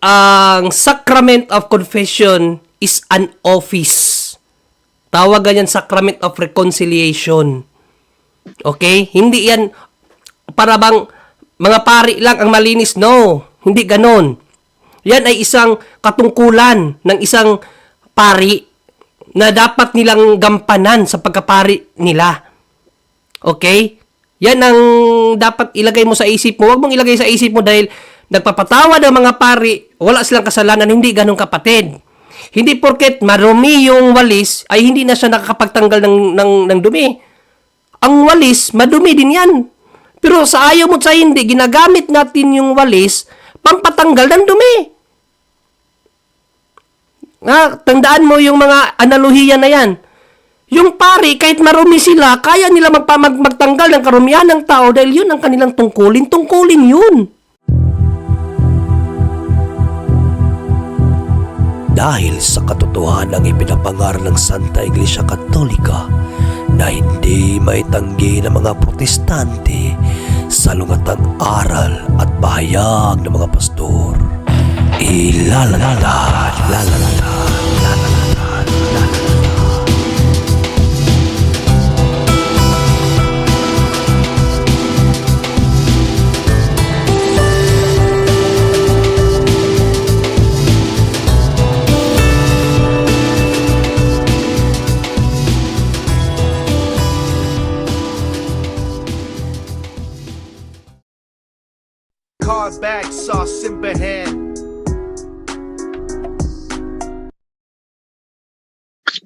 ang Sacrament of Confession is an office. Tawagan yan Sacrament of Reconciliation. Okay? Hindi yan para bang mga pari lang ang malinis. No, hindi ganon. Yan ay isang katungkulan ng isang pari na dapat nilang gampanan sa pagkapari nila. Okay? Yan ang dapat ilagay mo sa isip mo. Huwag mong ilagay sa isip mo dahil nagpapatawa ng mga pari, wala silang kasalanan, hindi ganun kapatid. Hindi porket marumi yung walis, ay hindi na siya nakakapagtanggal ng dumi. Ang walis, madumi din yan. Pero sa ayaw mo sa hindi, ginagamit natin yung walis, pampatanggal ng dumi. Tandaan mo yung mga analohiya na yan. Yung pari, kahit marumi sila, kaya nila magtanggal ng karumihan ng tao dahil yun ang kanilang tungkulin. Tungkulin yun. Dahil sa katotohanan ng ipinapangaral ng Santa Iglesia Katolika na hindi maitanggi ng mga protestante sa lungatang aral at bahayag ng mga pastor. Car back, sauce in hand.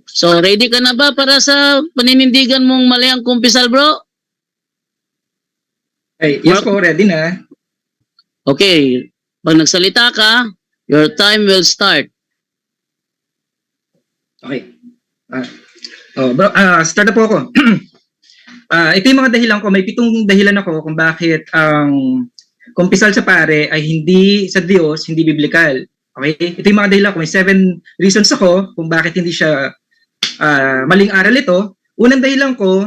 So, ready ka na ba para sa paninindigan mong malayang kumpisal, bro? Ay, yes po, ready na. Okay. Pag nagsalita ka, your time will start. Okay. Bro, start na po ako. Ito yung mga dahilan ko. May 7 dahilan ako kung bakit ang kumpisal sa pare ay hindi sa Diyos, hindi biblikal. Okay? Ito yung mga dahilan ko. May 7 reasons ako kung bakit hindi siya maling aral ito. Unang dahilan ko,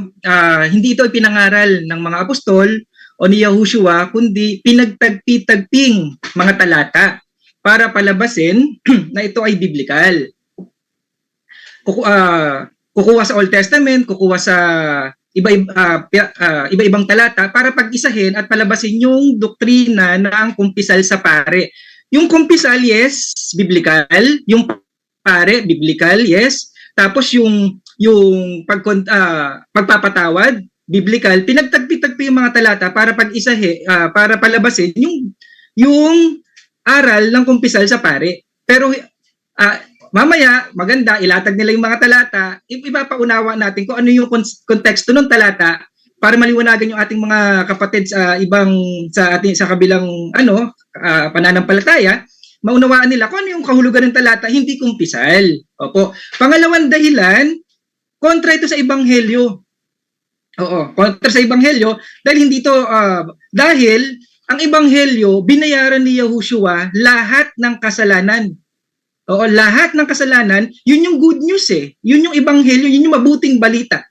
hindi ito ipinangaral ng mga apostol o ni Yahushua, kundi pinagtagpi-tagping mga talata para palabasin na ito ay biblikal. Kukuha sa Old Testament, kukuha sa iba-ibang talata para pag-isahin at palabasin yung doktrina ng kumpisal sa pare. Yung kumpisal, yes, biblikal. Yung pare, biblikal, yes. Tapos yung pagpapatawad, biblikal. Pinagtagpi-tagpi yung mga talata para pag-isahin, para palabasin yung aral ng kumpisal sa pare. Pero mamaya, maganda, ilatag nila yung mga talata, ipapaunawa natin kung ano yung konteksto ng talata para maliwanagan yung ating mga kapatid sa sa kabilang pananampalataya, maunawaan nila kung ano yung kahulugan ng talata, hindi kumpisal. Opo. Pangalawang dahilan, kontra ito sa ebanghelyo. Oo, kontra sa ebanghelyo dahil hindi ito dahil ang ebanghelyo binayaran ni Yahushua lahat ng kasalanan. Oo, lahat ng kasalanan, yun yung good news eh. Yun yung ebanghelyo, yun yung mabuting balita.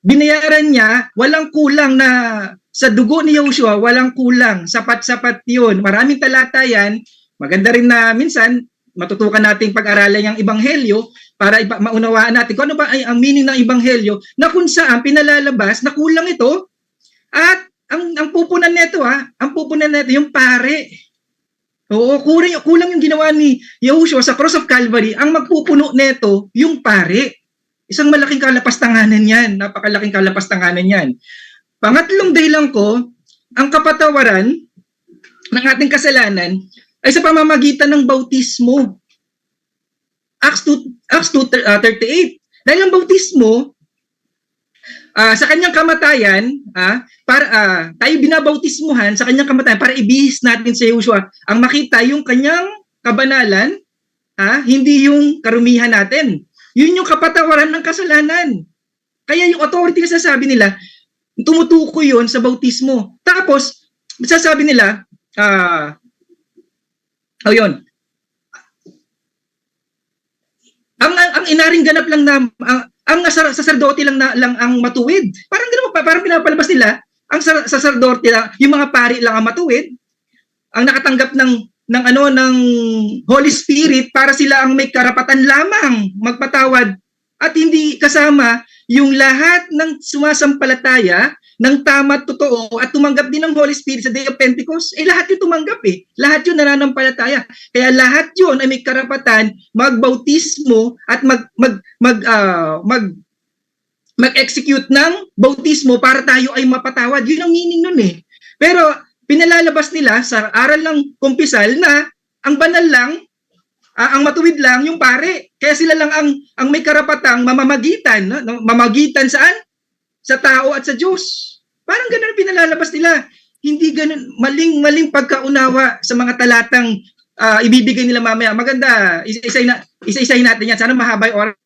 Binayaran niya, walang kulang na sa dugo ni Yahushua, walang kulang. Sapat-sapat yun. Maraming talata yan. Maganda rin na minsan, matutukan nating pag-aralan yung ebanghelyo para maunawaan natin kung ano ba ay ang meaning ng ebanghelyo na kung saan pinalalabas na kulang ito at ang pupunan nito yung pare. Oo, kulang yung ginawa ni Yahushua sa Cross of Calvary. Ang magpupuno neto, yung pare. Isang malaking kalapastanganan yan. Napakalaking kalapastanganan yan. Pangatlong dahilan ko, ang kapatawaran ng ating kasalanan ay sa pamamagitan ng bautismo. Acts 2:38. Dahil ang bautismo, sa kanyang kamatayan, tayo binabautismuhan sa kanyang kamatayan para ibihis natin sa Yahushua ang makita yung kanyang kabanalan, hindi yung karumihan natin. Yun yung kapatawaran ng kasalanan. Kaya yung authority na sasabi nila, tumutukoy yun sa bautismo. Tapos, sasabi nila, yun, ang inaring ganap lang na ang saserdote lang ang matuwid. Parang gano'n, parang pinapalabas nila ang saserdote lang, yung mga pari lang ang matuwid. Ang nakatanggap ng ng Holy Spirit para sila ang may karapatan lamang magpatawad at hindi kasama yung lahat ng sumasampalataya ng tama at totoo at tumanggap din ng Holy Spirit sa Day of Pentecost. Lahat yun tumanggap Lahat yun nananampalataya. Kaya lahat yun ay may karapatan magbautismo at mag-execute ng bautismo para tayo ay mapatawad. Yun ang meaning nun Pero pinalalabas nila sa aral ng kumpisal na ang banal lang, ang matuwid lang yung pare. Kaya sila lang ang may karapatang mamamagitan. No? Mamagitan saan? Sa tao at sa Diyos. Parang ganun ang pinalalabas nila. Hindi ganun, maling pagkaunawa sa mga talatang ibibigay nila mamaya. Maganda, isa-isahin natin yan. Sana mahaba yung oras.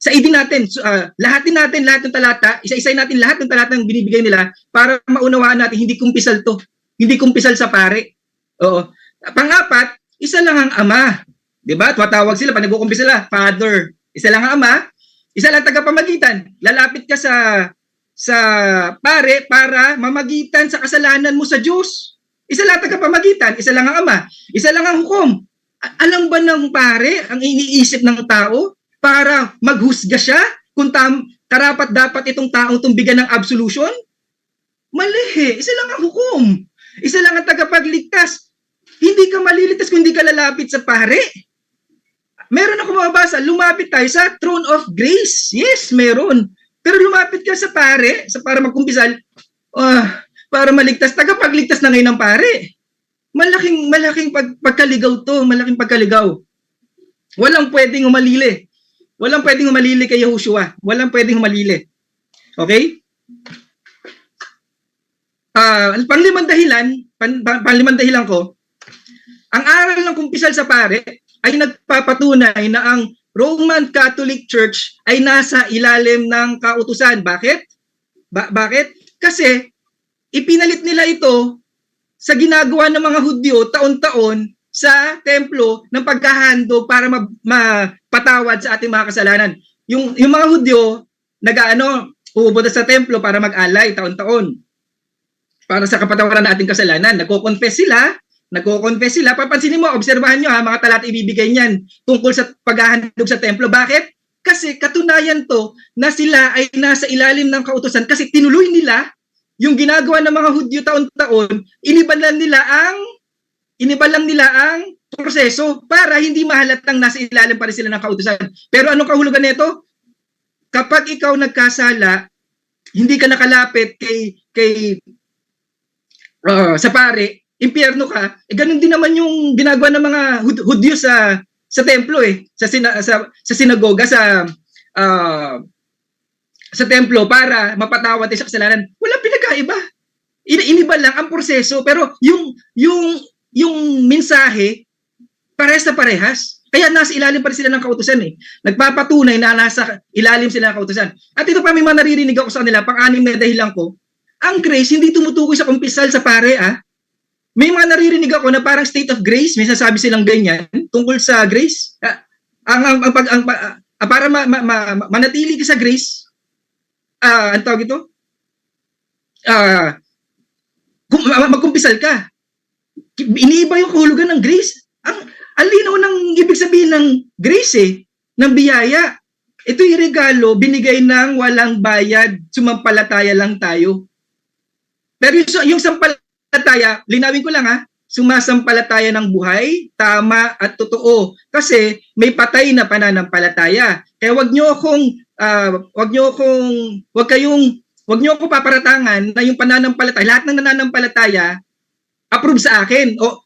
Sa idin natin, lahatin natin lahat ng talata, isa-isahin natin lahat ng talatang binibigay nila para maunawaan natin, hindi kumpisal to. Hindi kumpisal sa pare. Oo. Pang-apat, isa lang ang ama. Diba? Tumatawag sila, pag nagkukumpisal sila, Father. Isa lang ang ama, isa lang tagapamagitan. Lalapit ka sa pare para mamagitan sa kasalanan mo sa Diyos. Isa lang tagapamagitan, isa lang ang ama, isa lang ang hukom. Alam ba ng pare ang iniisip ng tao para maghusga siya kung karapat dapat itong taong bigyan ng absolution? Mali. Isa lang ang hukom. Isa lang ang tagapagligtas. Hindi ka maliligtas kung hindi ka lalapit sa pare. Meron ako mababasa, lumapit tayo sa throne of grace. Yes, meron. Pero lumapit ka sa pare, para magkumpisal, para maligtas, tagapagligtas na ngayon ng pare. Malaking pagkaligaw to, malaking pagkaligaw. Walang pwedeng umalili. Walang pwedeng umalili kay Yahushua. Walang pwedeng umalili. Okay? Panglimang dahilan ko, ang aral ng kumpisal sa pare ay nagpapatunay na ang Roman Catholic Church ay nasa ilalim ng kautusan. Bakit? Bakit? Kasi ipinalit nila ito sa ginagawa ng mga Hudyo taon-taon sa templo ng paghahandog para mapatawad sa ating mga kasalanan. Yung mga Hudyo pupunta sa templo para mag-alay taon-taon para sa kapatawaran ng ating kasalanan. Nagko-confess sila. Papansinin mo, obserbahan nyo mga talata ibibigay niyan tungkol sa paghahandog sa templo. Bakit? Kasi katunayan to na sila ay nasa ilalim ng kautusan kasi tinuloy nila yung ginagawa ng mga Hudyo taon-taon, iniban lang nila ang proseso para hindi mahalatang nasa ilalim pa rin sila ng kautusan. Pero anong kahulugan nito? Kapag ikaw nagkasala, hindi ka nakalapit sa pare, impyerno ka, ganun din naman yung ginagawa ng mga Hudyo sa templo sa sinagoga, sa templo para mapatawad sa kasalanan. Walang pinagkaiba. Iniba lang ang proseso, pero yung mensahe parehas na parehas. Kaya nasa ilalim pa rin sila ng kautusan Nagpapatunay na nasa ilalim sila ng kautusan. At ito pa may mga naririnig ako sa kanila, pang-anim na dahilan ko, ang grace hindi tumutukoy sa kumpisal sa pare May mga naririnig ako na parang state of grace, may sasabi silang ganyan tungkol sa grace. Para manatili ka sa grace, ang tawag ito? Magkumpisal ka. Iniiba yung kahulugan ng grace. Ang linaw ng ibig sabihin ng grace ng biyaya. Ito'y regalo binigay ng walang bayad, sumampalataya lang tayo. Pero yung sampalataya, linawin ko lang sumasampalataya ng buhay, tama at totoo. Kasi may patay na pananampalataya. Kaya wag niyo akong paparatangan na yung pananampalataya, lahat ng nananampalataya approve sa akin o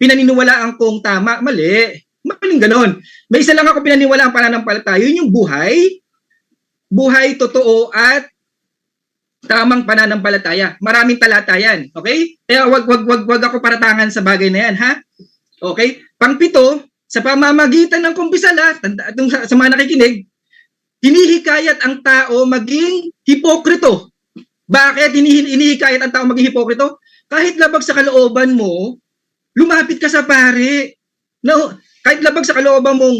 pinaniniwalaan kong tama. Maling ganon. May isa lang ako pinaniniwalaan pananampalataya, yun yung buhay totoo at tamang pananampalataya. Maraming talata yan. Okay? Kaya wag ako paratangan sa bagay na yan, Okay? Pang-pito, sa pamamagitan ng kumpisal, sa mga nakikinig, hinihikayat ang tao maging hipokrito. Bakit hinihikayat ang tao maging hipokrito? Kahit labag sa kalooban mo, lumapit ka sa pare. No, kahit labag sa kalooban mong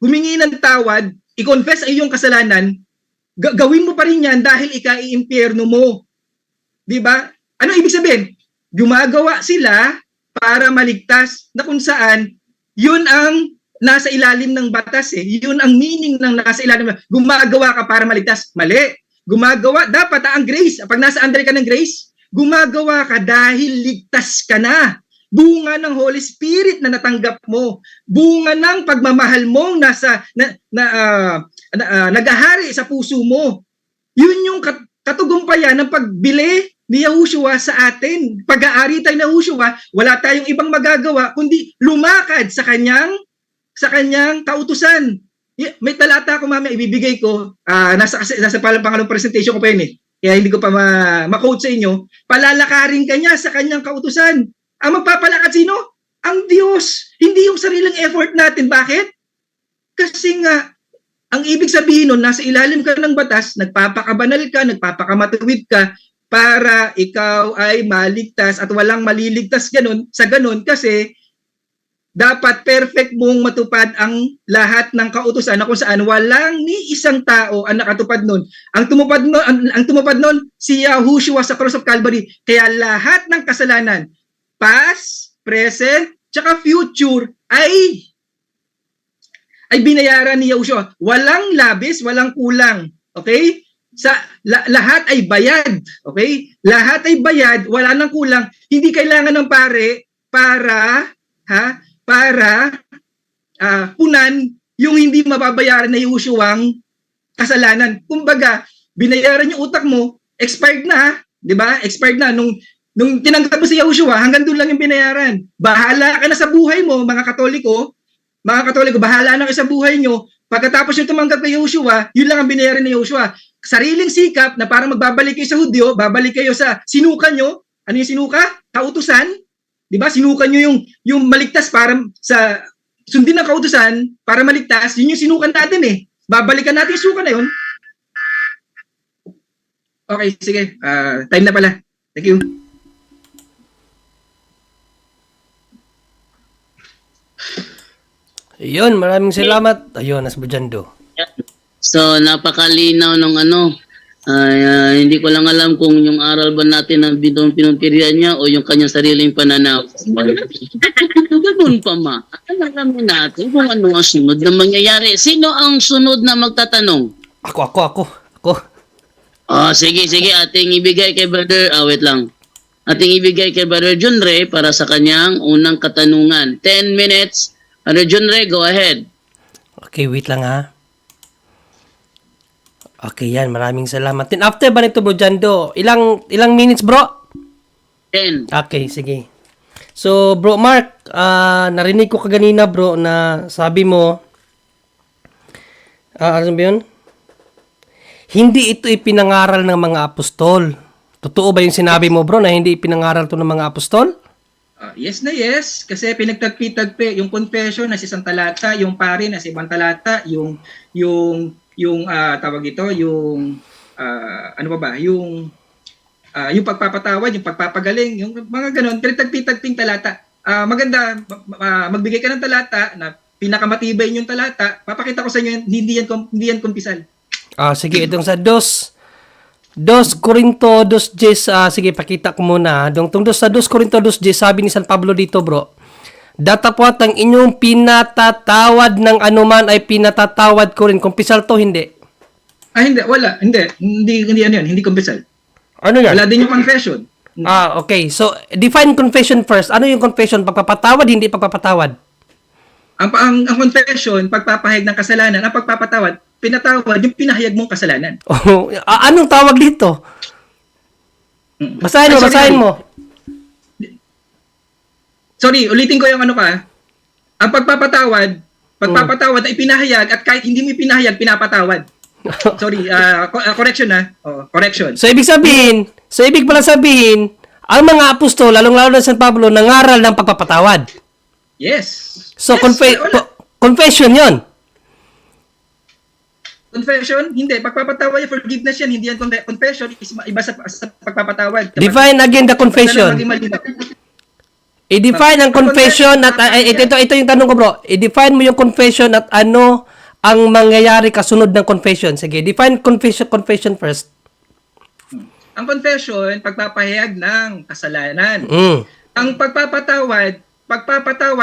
humingi ng tawad, i-confess ang iyong kasalanan, gawin mo pa rin yan dahil ika-impyerno mo. Di ba? Ano ibig sabihin? Gumagawa sila para maligtas, na kung saan yun ang nasa ilalim ng batas eh. Yun ang meaning ng nasa ilalim. Gumagawa ka para maligtas. Mali. Gumagawa, dapat ang grace. Pag nasa under ka ng grace, gumagawa ka dahil ligtas ka na. Bunga ng Holy Spirit na natanggap mo. Bunga ng pagmamahal mong nagahari sa puso mo. Yun yung katugumpayan ng pagbili ni Yahushua sa atin. Pag-aari tayo na Yahushua, wala tayong ibang magagawa kundi lumakad sa kanyang kautusan. May talata ako mamaya ibibigay ko. Nasa pangalawang presentation ko pa yun eh. Kaya hindi ko pa ma-quote sa inyo. Palalakarin ka niya sa kanyang kautusan. Ang magpapalakad sino? Ang Diyos. Hindi yung sariling effort natin. Bakit? Kasi nga, ang ibig sabihin nun, nasa ilalim ka ng batas, nagpapakabanal ka, nagpapakamatuwid ka, para ikaw ay maligtas at walang maliligtas sa ganun kasi dapat perfect mong matupad ang lahat ng kautusan na kung saan walang ni isang tao ang nakatupad nun. Ang tumupad nun si Yahushua sa cross of Calvary. Kaya lahat ng kasalanan, past, present, tsaka future ay binayaran ni Yahushua. Walang labis, walang kulang. Okay? Lahat ay bayad. Okay? Lahat ay bayad, wala nang kulang. Hindi kailangan ng pare para punan yung hindi mababayaran na Yahushuang kasalanan. Kumbaga, binayaran yung utak mo, expired na, 'di ba? Expired na nung tinanggap mo si Yahushua, hanggang doon lang yung binayaran. Bahala ka na sa buhay mo, mga Katoliko, bahala na kayo sa buhay nyo. Pagkatapos yung tumanggap kay Yahushua, yun lang ang binayaran ni Yahushua. Sariling sikap na parang magbabalik kayo sa Hudyo, babalik kayo sa sinuka nyo. Ano yung sinuka? Kautusan. 'Di ba? Sinuka nyo yung maligtas para sa sundin ng kautusan para maligtas. Yun yung sinukan natin eh. Babalikan natin yung suka na yun. Okay, sige. Time na pala. Thank you. Ayun, maraming salamat. Ayun, Nasbudyando. So, napakalinaw ng hindi ko lang alam kung yung aral ba natin ang pinumpirian niya o yung kanyang sariling pananaw. Ganun pa ma. Alam natin kung ano ang sunod na mangyayari. Sino ang sunod na magtatanong? Ako. Oh, sige. Ating ibigay kay Brother, wait lang. Ating ibigay kay Brother John Ray para sa kanyang unang katanungan. 10 minutes. Brother John Ray, go ahead. Okay, wait lang ha. Okay, yan. Maraming salamat. Then after ba nito, Bro Jando? Ilang minutes, bro? 10. Okay, sige. So, Bro Mark, narinig ko kaganina, bro, na sabi mo, ano ba yun? Hindi ito ipinangaral ng mga apostol. Totoo ba yung sinabi mo, bro, na hindi ipinangaral ito ng mga apostol? Yes na yes, kasi pinagtagpi-tagpi yung confession na isang talata, yung pari na ibang talata, yung tawag ito, yung ano ba, yung pagpapatawad, yung pagpapagaling, yung mga ganun, pinagtagpi-tagping talata. Maganda magbigay ka ng talata na pinakamatibay yung talata, papakita ko sa inyo hindi yan kumpisal. Sige, itong sa 2 Corinto 2:10, sige, pakita ko muna. Sa 2 Corinto 2:10, sabi ni San Pablo dito, bro, datapwat ang inyong pinatatawad ng anuman ay pinatatawad ko rin. Kumpisal to, hindi? Hindi, wala. Hindi ano yan, hindi kumpisal. Ano yan? Wala din yung confession. Okay. So, define confession first. Ano yung confession? Pagpapatawad, hindi pagpapatawad? Ang confession, pagpapahayag ng kasalanan. Ang pagpapatawad, pinatawad yung pinahayag mong kasalanan. Anong tawag dito? Basahin mo. Sorry, ulitin ko yung ano pa. Ang pagpapatawad ay pinahayag at kahit hindi mo pinahayag, pinapatawad. Sorry, correction na. Correction. So, ibig pala sabihin, ang mga apostol, lalong-lalo na San Pablo, nangaral ng pagpapatawad. Yes. So, yes, confession yon. Confession? Hindi. Pagpapatawad yung forgiveness yan. Hindi yan confession. Iba sa pagpapatawad. Define again the confession. I-define ang confession at ito yung tanong ko, bro. I-define mo yung confession at ano ang mangyayari kasunod ng confession. Sige, define confession first. Ang confession, pagpapahayag ng kasalanan. ang pagpapatawad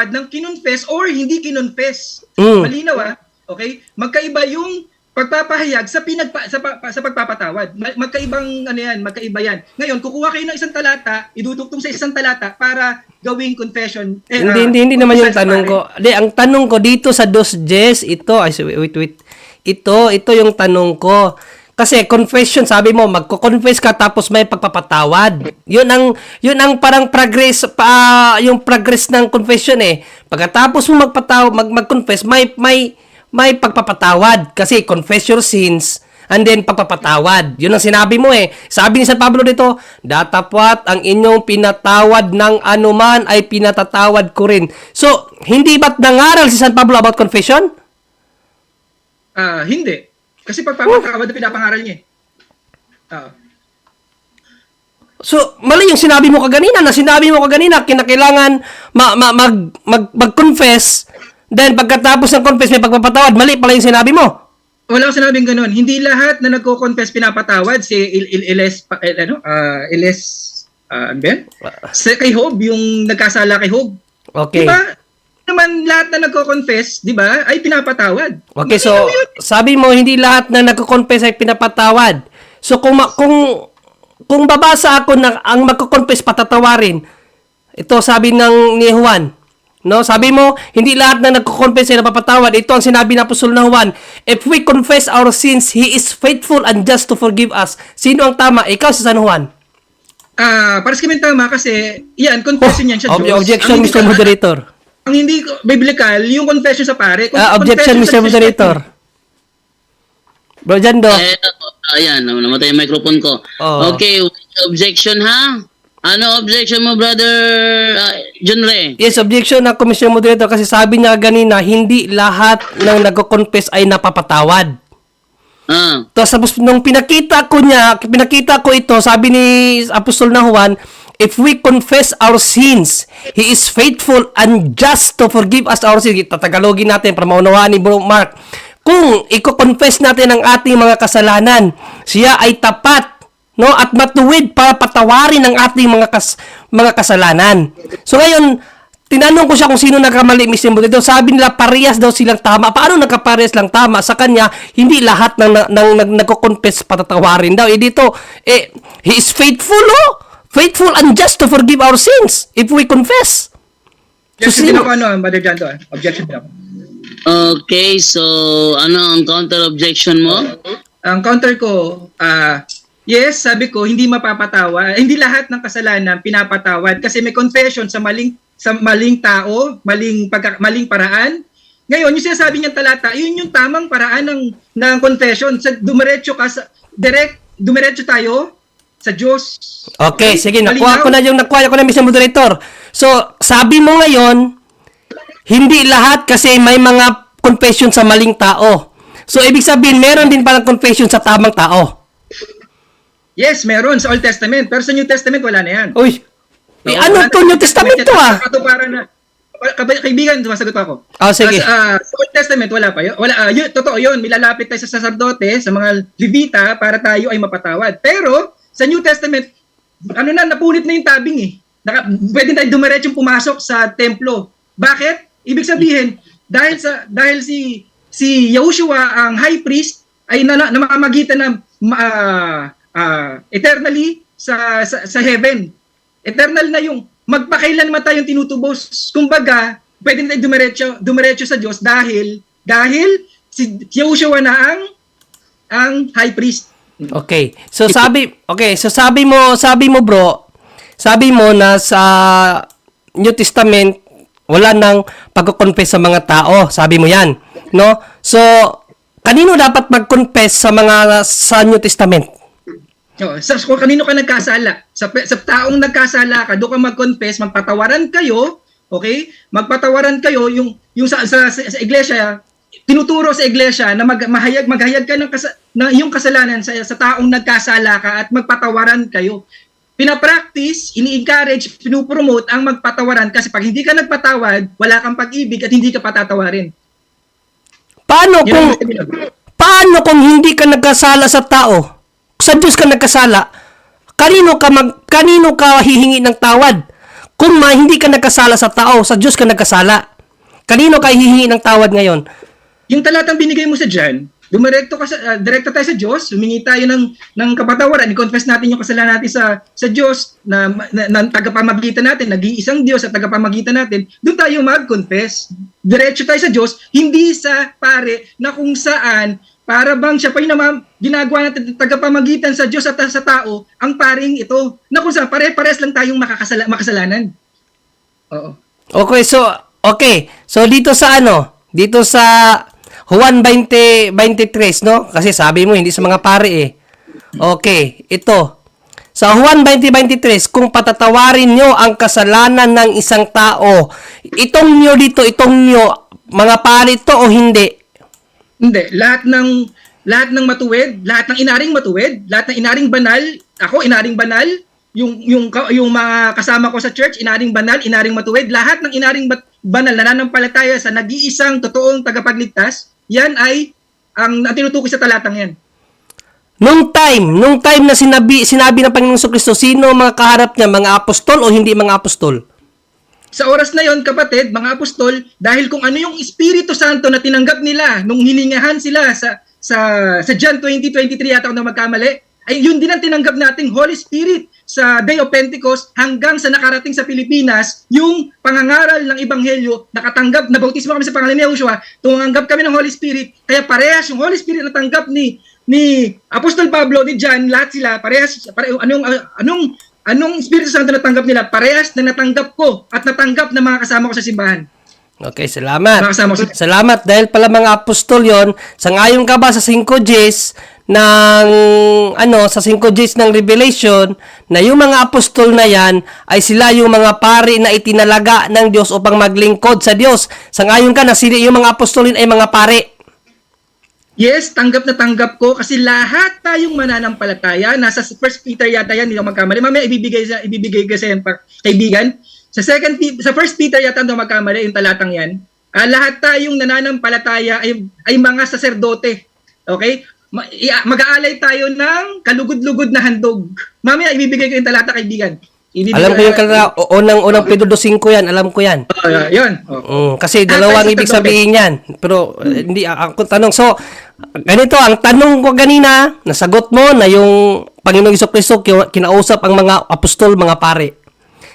ng kinonfess or hindi kinonfess. Mm. Malinaw okay? Magkaiba yung pagpapahayag sa sa pagpapatawad. Magkaibang magkaiba yan. Ngayon, kukuha kayo ng isang talata, iduduktong sa isang talata para gawing confession. Hindi naman yung confession sa tanong pare. ko. Hindi, ang tanong ko dito sa dos Jess, ito, wait. Ito yung tanong ko. Kasi confession, sabi mo, magko-confess ka tapos may pagpapatawad. Yun ang parang progress, yung progress ng confession eh. Pagkatapos mo mag-confess, may pagpapatawad. Kasi confess your sins, and then pagpapatawad. Yun ang sinabi mo eh. Sabi ni San Pablo dito, datapwat ang inyong pinatawad ng anuman ay pinatatawad ko rin. So, hindi ba't nangaral si San Pablo about confession? Hindi. Kasi pagpapatawad na pinapangaral niya eh. So, mali yung sinabi mo kaganina, kinakailangan mag-confess, then pagkatapos ng confess may pagpapatawad. Mali pala yung sinabi mo. Wala akong sinabing ganun. Hindi lahat na nagko-confess pinapatawad. Si kay Job, yung nagkasala kay Job. Okay. Diba? Naman lahat na nagko-confess, 'di ba, ay pinapatawad. Okay, so sabi mo hindi lahat na nagko-confess ay pinapatawad. So kung babasa ako na ang magko-confess patatawarin. Ito sabi ni Juan. No, sabi mo hindi lahat na nagko-confess ay napapatawad. Ito ang sinabi ng apostol na Juan. If we confess our sins, he is faithful and just to forgive us. Sino ang tama? Ikaw si San Juan. Pares kami tama kasi yan confession yan sa Diyos. Objection, Mr. Moderator. Ang hindi biblical, yung confession sa pare. Objection, Mr. Moderator. Bro Jando. Ayan, namatay yung microphone ko. Oh. Okay, objection ha? Ano objection mo, brother John Ray? Yes, objection na Commissioner Moderator kasi sabi niya ganina, hindi lahat ng nagko-confess ay napapatawad. Tapos nung pinakita ko ito, sabi ni Apostol na Juan, if we confess our sins, He is faithful and just to forgive us our sins. Tatagalogin natin para maunawaan ni Bro Mark. Kung i-confess natin ang ating mga kasalanan, siya ay tapat, no, at matuwid para patawarin ang ating mga kasalanan. So ngayon, tinanong ko siya kung sino nagkamali, Mr. Moderator. Sabi nila, parehas daw silang tama. Paano nagkaparehas lang tama? Sa kanya, hindi lahat ng nagko-confess patatawarin daw. Dito, He is faithful, faithful and just to forgive our sins if we confess. Yes, hindi ako Brother John to. Objection din ako. Okay, so ano ang counter objection mo? Ang counter ko, yes, sabi ko, hindi mapapatawa. Hindi lahat ng kasalanan pinapatawad kasi may confession sa maling tao, maling paraan. Ngayon, yung sinasabi niyang talata, yun yung tamang paraan ng confession. Dumiretso tayo sa Diyos. Okay, sige, nakuha ko na, Mr. Moderator. So, sabi mo ngayon, hindi lahat kasi may mga confession sa maling tao. So, ibig sabihin, meron din palang confession sa tamang tao. Yes, meron sa Old Testament. Pero sa New Testament, wala na yan. Uy, ano to New Testament to Katuparan na. Kaibigan, sumasagot ako. Sige. Sa Old Testament, wala pa yun. Totoo yun. Milalapit tayo sa sacerdote, sa mga Levita, para tayo ay mapatawad. Pero, sa New Testament, napunit na yung tabing eh. Pwede tayo dumiretsong pumasok sa templo. Bakit? Ibig sabihin, dahil si Yahushua ang high priest ay namamagitan na eternally sa heaven. Eternal na yung magpakailanman tayong tinutubos. Kumbaga, pwede na tayo dumiretso sa Diyos dahil si Yahushua na ang high priest. Okay. So sabi mo bro, sabi mo na sa New Testament wala nang pagko-confess sa mga tao, sabi mo 'yan, no? So kanino dapat mag-confess sa New Testament? Kung kanino ka nagkasala, sa taong nagkasala ka, doon ka mag-confess, magpatawaran kayo, okay? Magpatawaran kayo yung sa iglesia, tinuturo sa iglesia na maghayag ka ng iyong kasalanan sa taong nagkasala ka at magpatawaran kayo. Pinapractice, ini-encourage, pinupromote ang magpatawaran kasi pag hindi ka nagpatawad, wala kang pag-ibig at hindi ka patatawarin. Paano kung hindi ka nagkasala sa tao? Sa Diyos ka nagkasala, kanino ka hihingi ng tawad? Kung hindi ka nagkasala sa tao, sa Diyos ka nagkasala. Kanino ka hihingi ng tawad ngayon? Yung talatang binigay mo sa John, dumirekto ka direkto tayo sa Diyos, humingi tayo ng kapatawaran, i-confess natin yung kasalanan natin sa Diyos na tagapamagitan natin, nag-iisang Diyos at tagapamagitan natin. Doon tayo mag-confess. Diretso tayo sa Diyos, hindi sa pare na kung saan para bang siya pa yung ginagawa natin tagapamagitan sa Diyos at sa tao, ang paring ito. Na kung saan pare-pares lang tayong makasalanan. Oo. Okay. So dito sa dito sa Juan 20:23, no? Kasi sabi mo hindi sa mga pare eh. Okay, ito. Sa Juan 20:23, kung patatawarin nyo ang kasalanan ng isang tao, itong nyo, mga pare ito o hindi? Hindi, lahat ng matuwid, lahat ng inaring matuwid, lahat ng inaring banal, ako inaring banal, yung mga kasama ko sa church, inaring banal, inaring matuwid, lahat ng inaring banal nananampalataya sa nag-iisang totoong tagapagligtas, yan ay ang tinutukoy sa talatang yan. Nung time na sinabi ng Panginoong Kristo, sino mga kaharap niya, mga apostol o hindi mga apostol? Sa oras na yon, kapatid, mga apostol, dahil kung ano yung Espiritu Santo na tinanggap nila nung hiningahan sila sa John 20:23 yata kung na magkamali, ay yun din ang tinanggap nating Holy Spirit sa Day of Pentecost hanggang sa nakarating sa Pilipinas, yung pangangaral ng Ebanghelyo, nakatanggap, nabautismo kami sa pangalan ni Joshua, tumanggap kami ng Holy Spirit, kaya parehas yung Holy Spirit na tanggap ni Apostol Pablo, ni John, lahat sila, anong Espiritu Santo na tanggap nila, parehas na natanggap ko at natanggap ng mga kasama ko sa simbahan. Okay, salamat. Mga kasama ko sa Salamat dahil pala mga apostol yon. Sangayon ka ba sa 5 Gs ng sa 5 Gs ng Revelation na yung mga apostol na yan ay sila yung mga pari na itinalaga ng Diyos upang maglingkod sa Diyos. Sangayon ka na sila yung mga apostolin ay mga pari. Yes, tanggap na tanggap ko kasi lahat tayong mananampalataya, nasa 1 Peter yata yan, hindi ako magkamali. Mamaya ibibigay ko sa yan, kaibigan. Sa 1 Peter yata hindi ako magkamali, yung talatang yan. Lahat tayong nananampalataya ay mga saserdote. Okay? Mag-aalay tayo ng kalugod-lugod na handog. Mamaya ibibigay ko yung talata, kaibigan. Alam ko yung unang Pedro 2:5 yan, alam ko yan. Yun. Kasi dalawang ibig sabihin yan. Pero hindi ako tanong. So, ganito, ang tanong ko kanina, nasagot mo na yung Panginoong Jesucristo kinausap ang mga apostol, mga pare.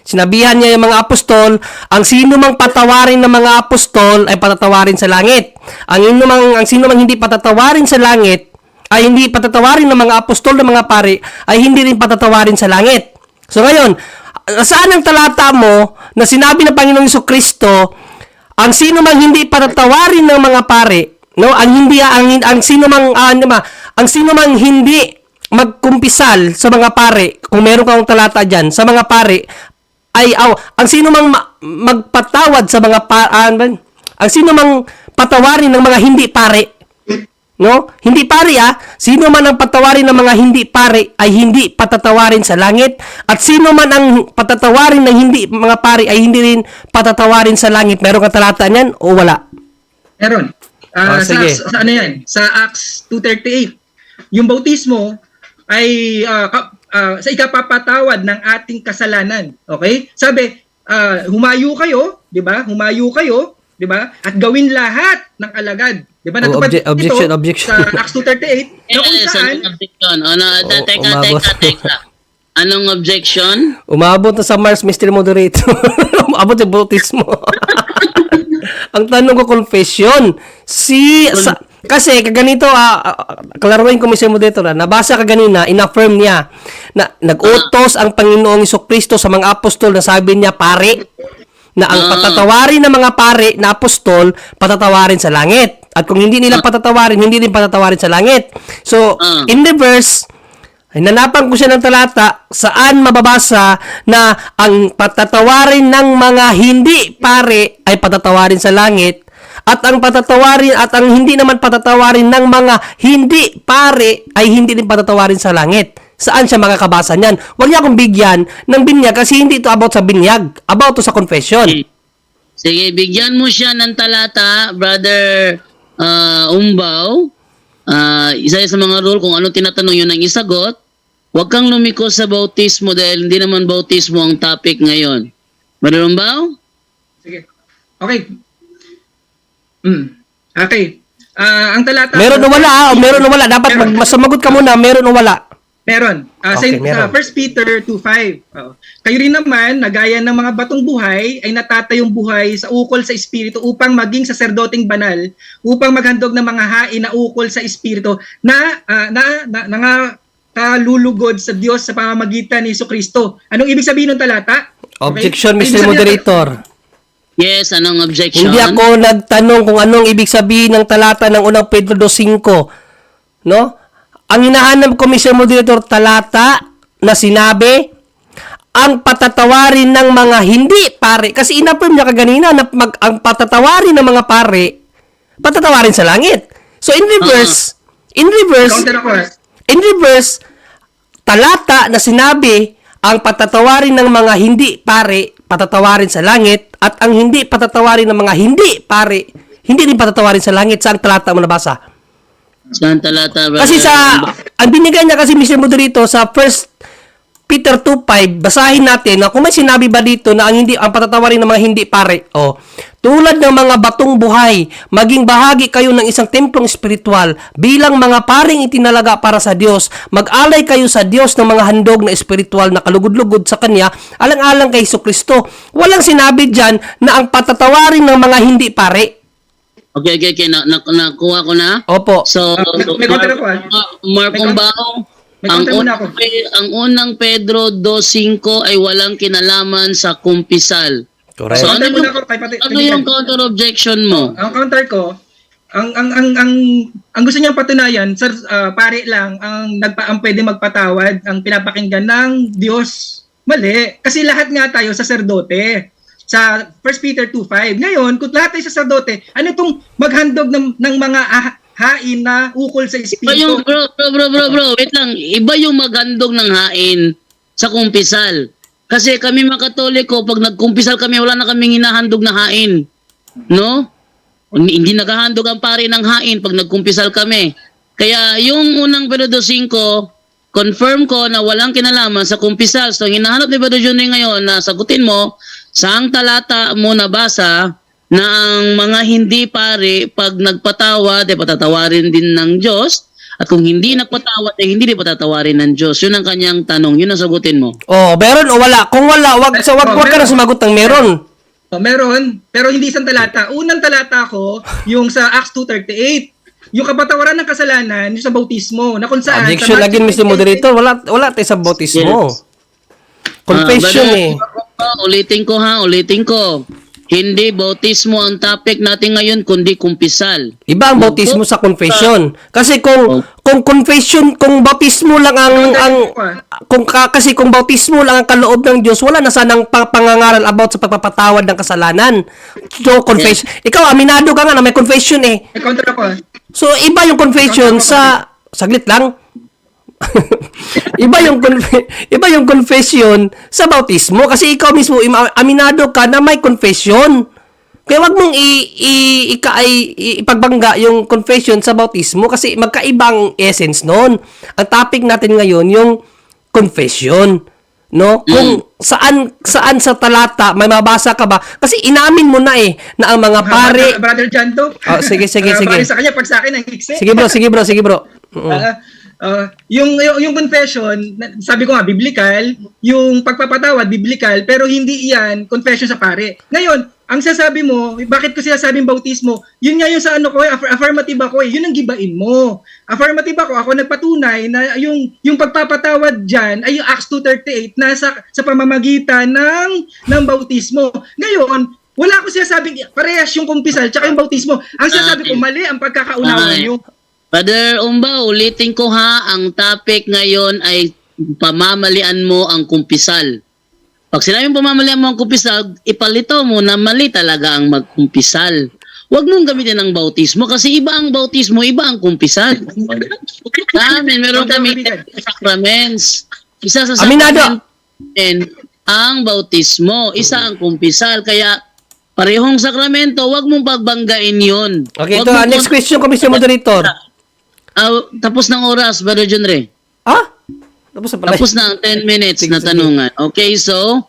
Sinabihan niya yung mga apostol, ang sino mang patawarin ng mga apostol ay patatawarin sa langit. Ang sino mang hindi patatawarin sa langit, ay hindi patatawarin ng mga apostol ng mga pare, ay hindi rin patatawarin sa langit. So ngayon, saan ang talata mo na sinabi ng Panginoong Jesucristo, ang sino mang hindi patatawarin ng mga pare, no? Ang sino mang hindi magkumpisal sa mga pare, kung meron kang talata diyan, sa mga pare ay ang sino mang magpatawad sa mga ang sino mang patawarin ng mga hindi pare, no? Hindi pare sino man ang patawarin ng mga hindi pare ay hindi patatawarin sa langit, at sino man ang patatawarin ng hindi mga pare ay hindi rin patatawarin sa langit. Meron kang talata niyan o wala? Meron. Sige. Sa ano yan? Sa Acts 2:38. Yung bautismo ay sa ikapapatawad ng ating kasalanan. Okay? Sabi, humayo kayo, 'di ba? Humayo kayo, 'di ba? At gawin lahat ng alagad. 'Di ba? Natupad Objection. sa Acts 2:38 na kung saan Teka. Anong objection? Umabot na sa Mars, Mr. Moderator. Umabot sa bautismo. Ang tanong ko, confession. Kasi kaganito, klaruhin ko, Mr. Moderator, nabasa ka ganina, in-affirm niya na nag-utos ang Panginoong Jesucristo sa mga apostol na sabi niya, pare, na ang patatawarin ng mga pare na apostol, patatawarin sa langit. At kung hindi nila patatawarin, hindi rin patatawarin sa langit. So, in the verse, nanapan ko siya ng talata saan mababasa na ang patatawarin ng mga hindi pare ay patatawarin sa langit, at ang patatawarin at ang hindi naman patatawarin ng mga hindi pare ay hindi rin patatawarin sa langit. Saan siya makakabasa niyan? Huwag niya akong bigyan ng binyag kasi hindi ito about sa binyag, about to sa confession. Sige, bigyan mo siya ng talata, Brother Umbaw. Isa sa mga rule kung ano tinatanong yun ang isagot. Huwag kang lumiko sa bautismo dahil hindi naman bautismo ang topic ngayon. Brother Umbao? Sige. Okay. Okay. Ang talata... Meron o wala, o meron o wala. Dapat sumagot ka muna, meron o wala. Meron. Okay, meron. 1 Peter 2:5. Kayo rin naman, nagaya ng mga batong buhay, ay natatayong buhay sa ukol sa Espiritu upang maging saserdoteng banal, upang maghandog ng mga hain na ukol sa Espiritu na kalulugod sa Diyos sa pamamagitan ni Jesucristo. Anong ibig sabihin ng talata? Objection, Okay? Mr. Moderator. Yes, anong objection? Hindi ako nagtanong kung anong ibig sabihin ng talata ng unang Pedro 2:5. No? Ang hinahanap ko, Mr. Moderator, talata na sinabi, ang patatawarin ng mga hindi pare. Kasi inapirm niya kaganina na ang patatawarin ng mga pare, patatawarin sa langit. So in reverse, Counter ako. in reverse, talata na sinabi, ang patatawarin ng mga hindi pare, patatawarin sa langit, at ang hindi patatawarin ng mga hindi pare, hindi rin patatawarin sa langit. Saan talata mo nabasa? Saan talata? Kasi ang binigay niya kasi Mr. Moderator sa 1 Peter 2:5, basahin natin na kung may sinabi ba dito na ang patatawarin ng mga hindi pare. Tulad ng mga batong buhay, maging bahagi kayo ng isang templong espiritual bilang mga paring itinalaga para sa Diyos. Mag-alay kayo sa Diyos ng mga handog na espiritual na kalugod-lugod sa Kanya, alang-alang kay Jesucristo. Walang sinabi diyan na ang patatawarin ng mga hindi pare. Okay. Nakuha ko na. Opo. So, may counter ako, Mark Umbao, may ang counter muna ako. unang Pedro 2:5 ay walang kinalaman sa kumpisal. Correct. So, Counter ano muna yung- ako kay Pati. Ano yung counter objection mo? Ang counter ko, ang gusto niyang patunayan, sir, pare lang ang pwede magpatawad, ang pinapakinggan ng Diyos. Mali, kasi lahat nga tayo saserdote. Sa 1 Peter 2:5. Ngayon, kung lahat tayo saserdote, ano itong maghandog ng mga hain na ukol sa Iba yung, Espiritu? bro, wait lang. Iba yung maghandog ng hain sa kumpisal. Kasi kami mga Katoliko, pag nagkumpisal kami, wala na kaming hinahandog na hain. No? Hindi naghahandog ang pare ng hain pag nagkumpisal kami. Kaya yung unang Pedro 2:5, confirm ko na walang kinalaman sa kumpisal. So, ang hinahanap ni Pedro Junior ngayon na sagutin mo, saang talata mo nabasa na ang mga hindi pare pag nagpatawad ay patatawarin din ng Diyos, at kung hindi nagpatawad ay hindi din patatawarin ng Diyos. Yun ang kanyang tanong. Yun ang sagutin mo. Meron o wala? Kung wala, wag ka na sumagot ng meron. Meron, pero hindi isang talata. Unang talata ko, yung sa Acts 2:38. Yung kapatawaran ng kasalanan, yung sa bautismo, na kung saan... Objection sa lagi, Matthew Mr. Moderator. Wala tayo sa bautismo. Confession Ulitin ko. Hindi bautismo ang topic natin ngayon, kundi kumpisal. Iba ang bautismo sa confession. Kasi kung confession, kung bautismo lang kasi kung bautismo lang ang kaloob ng Diyos, wala na sanang pangangaral about sa pagpapatawad ng kasalanan. So, confession. Ikaw, aminado ka nga na may confession eh. May counter ako. So, iba yung confession sa... Saglit lang. iba yung confession sa bautismo kasi ikaw mismo aminado ka na may confession. Kaya wag mong ipagbangga yung confession sa bautismo kasi magkaibang essence noon. Ang topic natin ngayon yung confession, no? Kung saan sa talata may mabasa ka ba? Kasi inamin mo na na ang mga pare. Brother Janto. Sige. Pare sa kanya, pag sa akin, ang hiksi. Sige bro. Yung confession, sabi ko nga, biblical, yung pagpapatawad, biblical, pero hindi iyan confession sa pare. Ngayon, ang sasabi mo, bakit ko sinasabing bautismo, yun nga yung sa affirmative ako yun ang gibain mo. Affirmative ako nagpatunay na yung pagpapatawad dyan ay yung Acts 2:38 na sa pamamagitan ng bautismo. Ngayon, wala ko sinasabing parehas yung kumpisal tsaka yung bautismo. Ang sasabi ko, mali ang pagkakaunawa nyo. Brother Umba, ulitin ko ha, ang topic ngayon ay pamamalian mo ang kumpisal. Pag sinabing pamamalian mo ang kumpisal, ipalito mo na mali talaga ang magkumpisal. Huwag mong gamitin ang bautismo kasi iba ang bautismo, iba ang kumpisal. Meron kami sacraments. Isa sa Aminado. ang bautismo, isa ang kumpisal. Kaya parehong sakramento, huwag mong pagbanggain yun. Okay, ito next question ko, Mr. Moderator. Tapos ng oras, Brother John Ray. Tapos na pala. Tapos na ang 10 minutes Sige. na tanungan. Okay, so,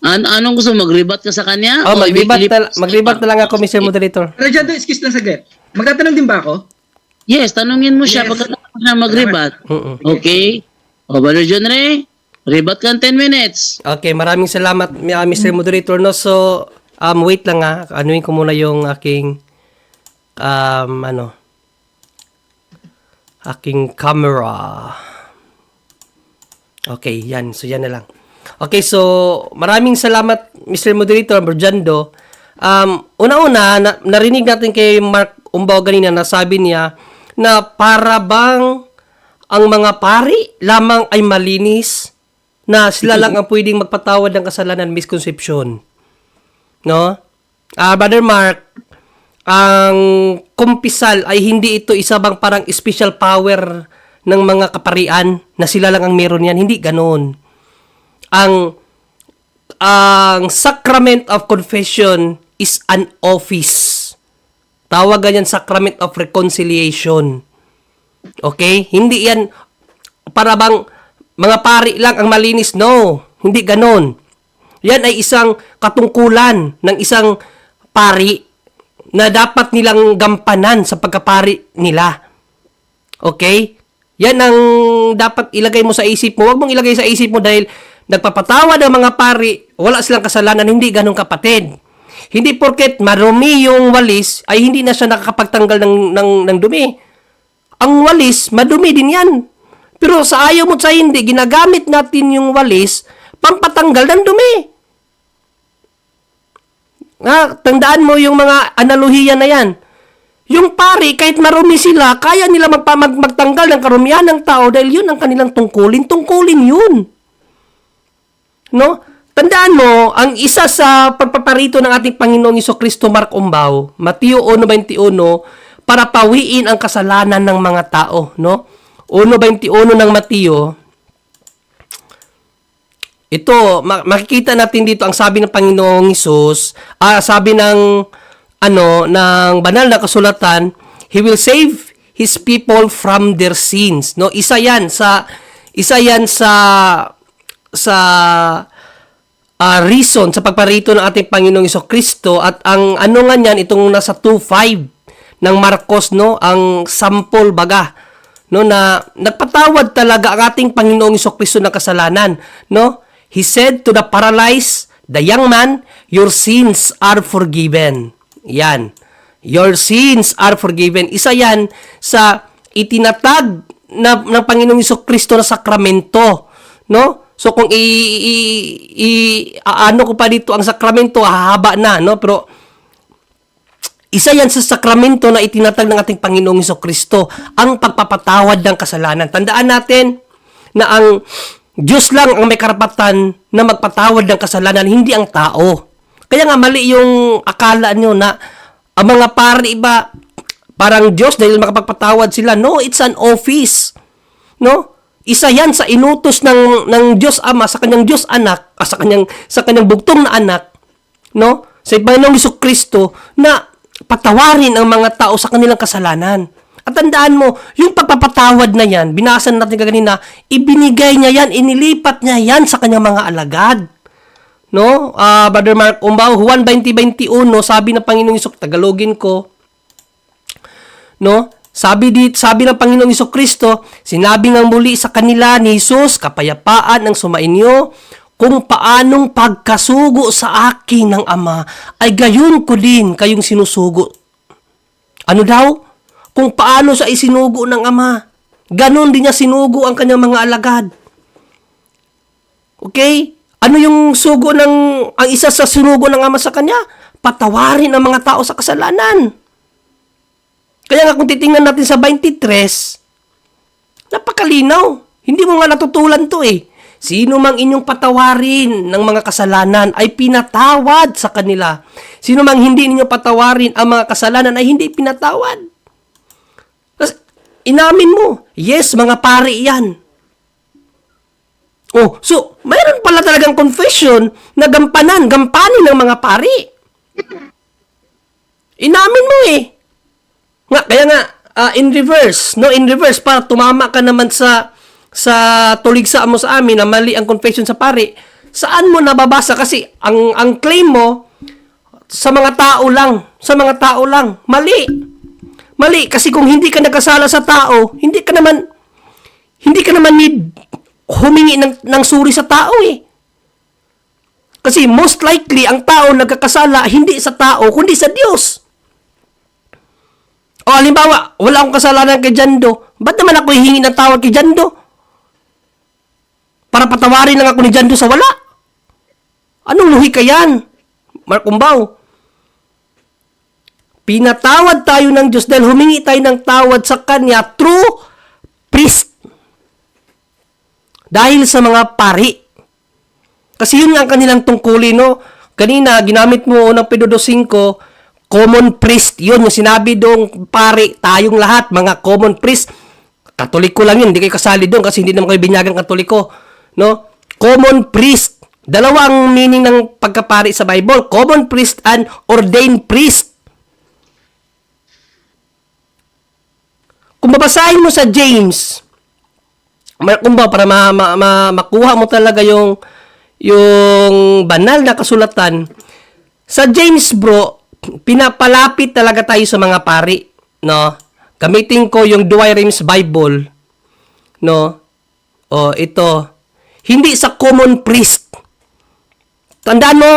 Anong gusto mo? Mag-rebut ka sa kanya? Oh, O mag-rebut na lang ako, Mr. Moderator. Radyado, excuse lang saglit. Magtatanong din ba ako? Yes, tanungin mo siya Yes. pagkatapos na mag-rebut. Mm-mm. Okay? O, Brother John Ray, rebut ka ng 10 minutes. Okay, maraming salamat, Mr. Moderator. No? So, wait lang anuin ko muna yung aking, aking camera. Okay, yan. So, yan na lang. Okay, so, maraming salamat, Mr. Moderator, Berjando. Una-una, narinig natin kay Mark Umbao kanina na sabi niya na para bang ang mga pari lamang ay malinis na sila lang ang pwedeng magpatawad ng kasalanan, misconception. No? Brother Mark, ang kumpisal ay hindi ito isa bang parang special power ng mga kaparian na sila lang ang meron yan. Hindi ganoon. Ang Sacrament of Confession is an office. Tawagan yan Sacrament of Reconciliation. Okay? Hindi yan para bang mga pari lang ang malinis. No. Hindi ganon. Yan ay isang katungkulan ng isang pari na dapat nilang gampanan sa pagkapari nila. Okay? Yan ang dapat ilagay mo sa isip mo. Huwag mong ilagay sa isip mo dahil nagpapatawad ang mga pari, wala silang kasalanan. Hindi ganon, kapatid. Hindi porket marumi yung walis ay hindi na siya nakakapagtanggal ng dumi. Ang walis, madumi din yan. Pero sa ayaw mo sa hindi, ginagamit natin yung walis pampatanggal ng dumi. Tandaan mo yung mga analohiya na yan. Yung pari, kahit marumi sila, kaya nila magtanggal ng karumihan ng tao dahil yun ang kanilang tungkulin. Tungkulin yun. No? Tandaan mo, ang isa sa pagpaparito ng ating Panginoong Jesucristo, Mark Umbao, Mateo 1:21, para pawiin ang kasalanan ng mga tao, no? 1:21 ng Mateo. Ito, makikita natin dito ang sabi ng Panginoong Hesus, sabi ng ng banal na kasulatan, He will save His people from their sins, no? Isa yan sa reason sa pagparito ng ating Panginoong Jesucristo. At ang nga niyan, itong nasa 2:5 ng Marcos, no, ang sample baga, no, na nagpatawad talaga ang ating Panginoong Jesucristo ng kasalanan, no. He said to the paralyzed, the young man, your sins are forgiven. Yan, your sins are forgiven. Isa yan sa itinatag ng Panginoong Jesucristo na sakramento, no. So kung ano ko pa dito ang sakramento, hahaba na, no? Pero isa yan sa sakramento na itinatag ng ating Panginoong Jesucristo, ang pagpapatawad ng kasalanan. Tandaan natin na ang Diyos lang ang may karapatan na magpatawad ng kasalanan, hindi ang tao. Kaya nga mali yung akala nyo na ang mga pari iba parang Diyos dahil makapagpatawad sila. No, it's an office. No? Isa yan sa inutos ng Diyos Ama sa kanyang Diyos Anak, sa kanyang bugtong na anak, no? Sa Panginoong Jesucristo na patawarin ang mga tao sa kanilang kasalanan. At tandaan mo, yung pagpapatawad na yan, binasan natin kanina, ibinigay niya yan, inilipat niya yan sa kanyang mga alagad. No? Brother Mark Umbao, Juan 20:21, sabi ng Panginoong Jesucristo, Tagalogin ko, no? Sabi ng Panginoong Jesucristo, sinabi ng muli sa kanila ni Jesus, kapayapaan ang sumainyo, kung paanong pagkasugo sa akin ng Ama, ay gayon ko din kayong sinusugo. Ano daw? Kung paano sa isinugo ng Ama, ganon din niya sinugo ang kanyang mga alagad. Okay? Ano yung ang isa sa sinugo ng Ama sa kanya? Patawarin ang mga tao sa kasalanan. Kaya nga kung titingnan natin sa 23, napakalinaw. Hindi mo nga natutulan to eh. Sino mang inyong patawarin ng mga kasalanan ay pinatawad sa kanila. Sino mang hindi ninyo patawarin ang mga kasalanan ay hindi pinatawad. Kasi inamin mo, yes, mga pari yan. Oh, so, mayroon pala talagang confession na gampanin ng mga pari. Inamin mo eh. Kaya nga, in reverse, para tumama ka naman sa tuligsa mo sa amin na mali ang confession sa pari, Saan mo nababasa? Kasi ang claim mo sa mga tao lang, mali. Mali kasi kung hindi ka nagkasala sa tao, hindi ka naman need humingi ng suri sa tao eh. Kasi most likely ang tao nagkakasala hindi sa tao kundi sa Diyos. O halimbawa, wala akong kasalanan kay Jando. Ba't naman ako hihingi ng tawad kay Jando? Para patawarin lang ako ni Jando sa wala? Anong luhi ka yan? Mark Umbaw. Pinatawad tayo ng Diyos dahil humingi tayo ng tawad sa Kanya through priest. Dahil sa mga pari. Kasi yun nga ang kanilang tungkulin, no? Kanina, ginamit mo unang Pedro 2:5, common priest. Yun, yung sinabi doong pari, tayong lahat, mga common priest. Katoliko lang yun, hindi kayo kasali doon kasi hindi naman kayo binyagang katoliko. No? Common priest. Dalawa ang meaning ng pagkapari sa Bible. Common priest and ordained priest. Kung babasahin mo sa James, kung ba, para makuha mo talaga yung banal na kasulatan, sa James bro, pinapalapit talaga tayo sa mga pari, no? Gamitin ko yung Douay-Rheims Bible, no? O, ito. Hindi sa common priest. Tandaan mo,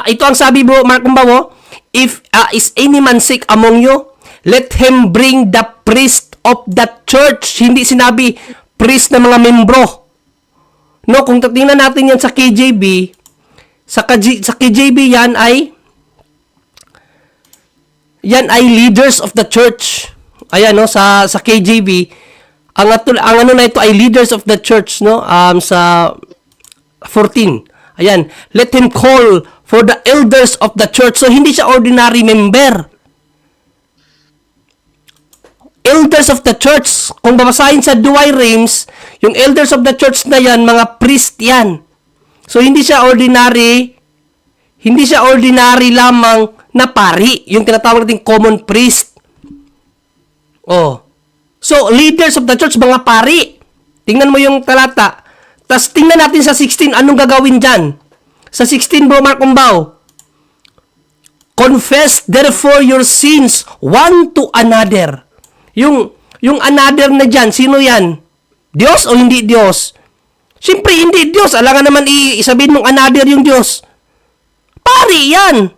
ito ang sabi mo, Mark Umbawo, if is any man sick among you, let him bring the priest of that church. Hindi sinabi priest na mga membro. No, kung tatingnan natin yan sa KJV, sa KJV yan ay leaders of the church. Ayan no, sa KJV, ang ano na ito ay leaders of the church, no? Sa 14. Ayan, let him call for the elders of the church. So hindi siya ordinary member. Elders of the church. Kung babasahin sa Douay-Rheims, yung elders of the church na yan, mga priest yan. So, hindi siya ordinary lamang na pari. Yung tinatawag natin common priest. Oh. So, leaders of the church, mga pari. Tingnan mo yung talata. Tapos, tingnan natin sa 16, anong gagawin dyan? Sa 16, bro, Mark Umbaw. Confess, therefore, your sins one to another. Yung another na dyan, sino yan? Diyos o hindi Diyos? Siyempre, hindi Diyos. Alangan naman isabihin mong another yung Diyos. Pari yan.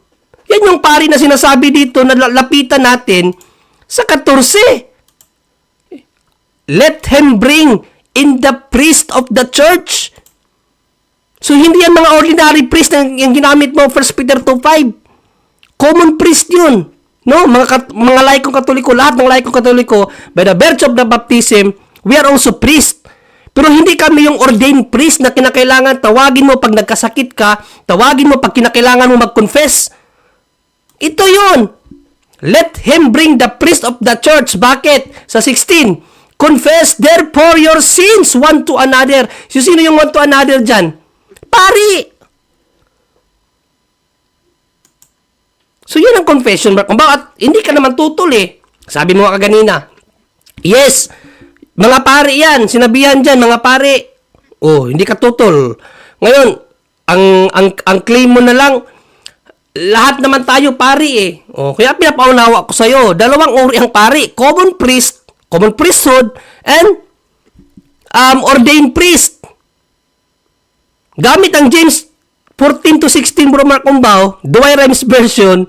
Yan yung pari na sinasabi dito na lapitan natin sa 14. Let him bring in the priest of the church. So, hindi yan mga ordinary priest na yung ginamit mo, 1 Peter 2:5. Common priest yun. No, mga laikong Katoliko, lahat ng laikong Katoliko, by the virtue of the baptism, we are also priest. Pero hindi kami yung ordained priest na kinakailangan tawagin mo pag nagkasakit ka, tawagin mo pag kinakailangan mo mag-confess. Ito yun. Let him bring the priest of the church. Bakit? Sa 16, confess therefore your sins one to another. So, sino yung one to another dyan? Pari. So, yun ang confession. Kung bakit, hindi ka naman tutol eh. Sabi mo nga kanina. Yes, mga pari yan. Sinabihan dyan, mga pari. Oh, hindi ka tutol. Ngayon, ang claim mo na lang, lahat naman tayo pari eh. Oh, kaya pinapaunawa ko sa'yo. Dalawang uri ang pari. Common priest, common priesthood, and ordained priest. Gamit ang James 14 to 16, bro, Mark Umbaw, Douay-Rheims version,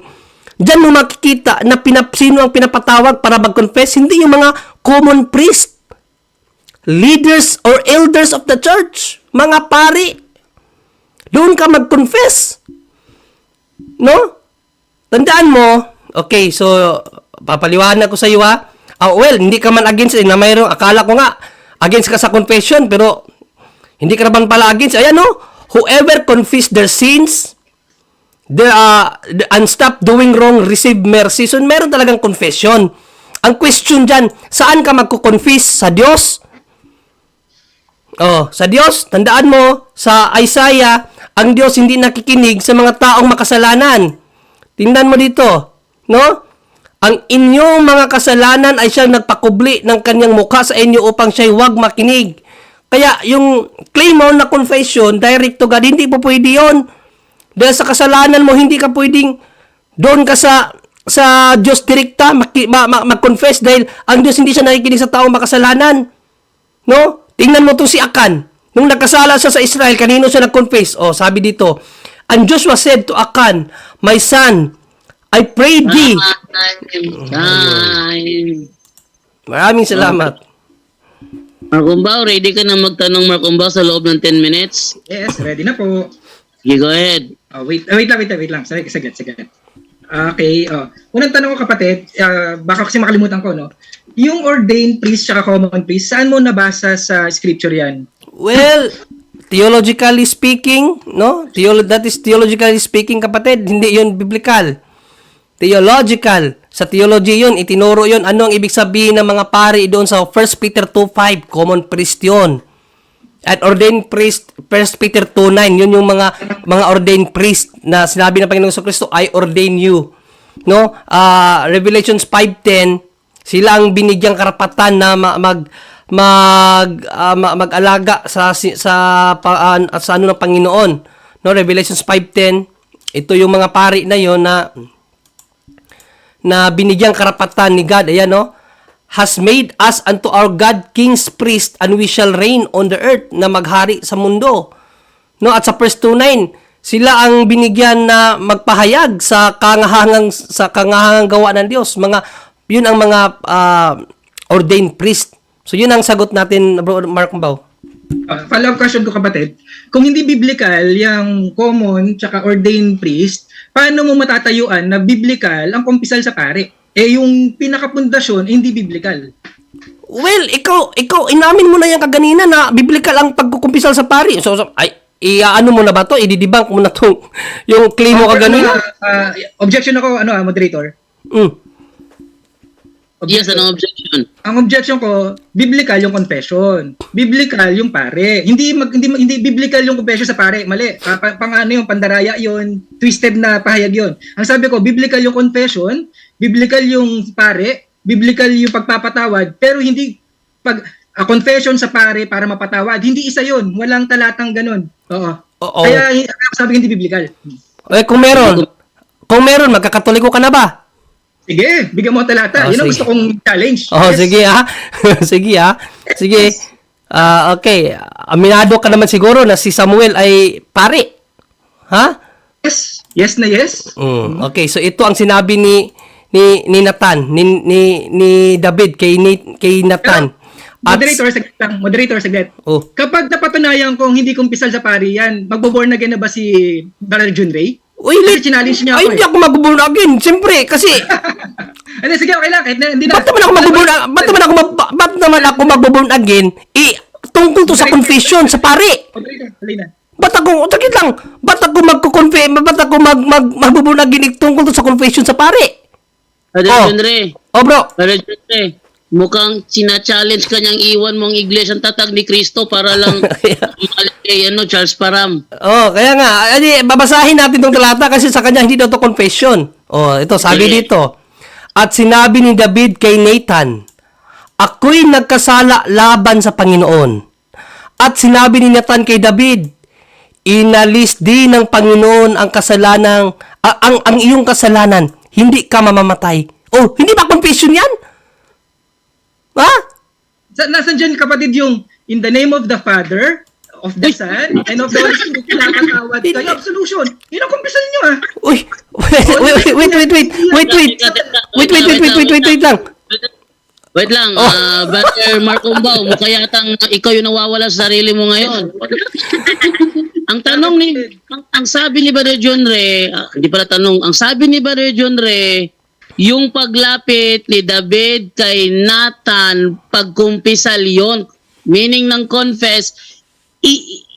dyan mo makikita na sino ang pinapatawag para mag-confess. Hindi yung mga common priest, leaders or elders of the church, mga pari. Doon ka mag-confess. No? Tandaan mo, okay, so, papaliwanag ko sa iyo ha. Well, hindi ka man against, na mayroong, akala ko nga, against ka sa confession, pero, hindi ka naman pala against. Ayan no? Whoever confess their sins, and stop doing wrong, receive mercy. So, meron talagang confession. Ang question dyan, saan ka magko-confess? Sa Diyos? Oh, sa Diyos. Tandaan mo, sa Isaiah, ang Diyos hindi nakikinig sa mga taong makasalanan. Tingnan mo dito, no? Ang inyong mga kasalanan ay siyang nagpakubli ng kanyang mukha sa inyo upang siya'y huwag makinig. Kaya yung claim mo na confession, direct to God, hindi po pwede yun. Dahil sa kasalanan mo, hindi ka pwedeng doon ka sa Diyos direkta mag-confess dahil ang Diyos hindi siya nakikinig sa taong makasalanan. No? Tingnan mo to si Akan. Nung nagkasala siya sa Israel, kanino siya nag-confess? Oh, sabi dito, and Joshua said to Akan, my son, I pray thee. Time. Maraming salamat. Markumbao, ready ka na magtanong, Markumbao, sa loob ng 10 minutes? Yes, ready na po. Okay, go ahead. Oh, wait lang. Saglit. Okay, unang tanong ko kapatid, baka kasi makalimutan ko, no? Yung ordained priest tsaka common priest, saan mo nabasa sa scripture yan? Well, theologically speaking, no? That is theologically speaking, kapatid, hindi yun biblical. Theological. Sa theology yun, itinuro yun. Ano ang ibig sabihin ng mga pari doon sa 1 Peter 2:5, common priest yun. At ordained priest, 1 Peter 2:9, yun yung mga ordained priest na sinabi ng Panginoong Kristo, I ordain you. No? Revelations 5:10, sila ang binigyang karapatan na mag-alaga sa ano ng Panginoon. No? Revelations 5:10, ito yung mga pari na yon na binigyang karapatan ni God. Ayan, no? Has made us unto our God king's priest, and we shall reign on the earth, na maghari sa mundo. No, at sa verse 2:9, sila ang binigyan na magpahayag sa kangahangang gawa ng Diyos. Yun ang mga ordained priest. So yun ang sagot natin, Bro Mark Mbao. Follow-up question ko kapatid, kung hindi biblical yung common tsaka ordained priest, paano mo matatayuan na biblical ang kumpisal sa pare? Yung pinakapundasyon, hindi biblical. Well, ikaw, inamin mo na yan kaganina na biblical ang pagkukumpisal sa pari. So ano mo na ba to? I-debunk mo na to yung claim mo kaganina? Objection ako, moderator. Yes, anong objection? Ang objection ko, biblical yung confession. Biblical yung pare. Hindi biblical yung confession sa pare. Mali. Yung pandaraya yun, twisted na pahayag yun. Ang sabi ko, biblical yung confession, biblical yung pare, biblical yung pagpapatawad, pero hindi confession sa pare para mapatawad. Hindi isa yun. Walang talatang ganun. Oo. Kaya sabi hindi biblical. Kung meron, magkakatoliko ka na ba? Sige, bigyan mo ang talata. Yun ang gusto kong challenge. Yes. Sige Sige. Okay. Aminado ka naman siguro na si Samuel ay pare. Ha? Yes. Yes na yes. Okay, so ito ang sinabi ni Nathan, ni David kay Nathan. Moderator, saglit. Oh. Kapag napatunayan kong hindi kumpisal sa pari yan, magbo-born again na ba si Brother Jun Ray? Uy, Kasi challenge niya ako. hindi ako mag-born again. Siyempre, kasi Hindi, sige, okay lang. Kahit hindi na. ba't naman ako mag-born again? Tungkol to sa confession, sa pare. Ba't ako mag-born again tungkol to sa confession sa pare? Brother Junre, Bro. Brother Junre, mukhang sina-challenge ka niyang iwan mong iglesia ang tatag ni Kristo para lang kay Charles Param. Kaya nga, babasahin natin tong talata kasi sa kanya hindi daw to confession. Ito, sabi dito. At sinabi ni David kay Nathan, ako'y nagkasala laban sa Panginoon. At sinabi ni Nathan kay David, inalis din ng Panginoon ang kasalanan, ang iyong kasalanan, hindi ka mamamatay. Hindi ba confession yan? Ha? Nasaan dyan kapatid yung in the name of the Father, of the Son, and of the Holy Spirit, pinapatawad kayo. Absolution. Yun ang kumpisal nyo Wait lang. Wait lang, Brother Mark Umbao, mukha yatang ikaw yung nawawala sa sarili mo ngayon. Ang sabi ni Brother John Ray, ang sabi ni Brother John Ray, yung paglapit ni David kay Nathan, pagkumpisal yon, meaning ng confess,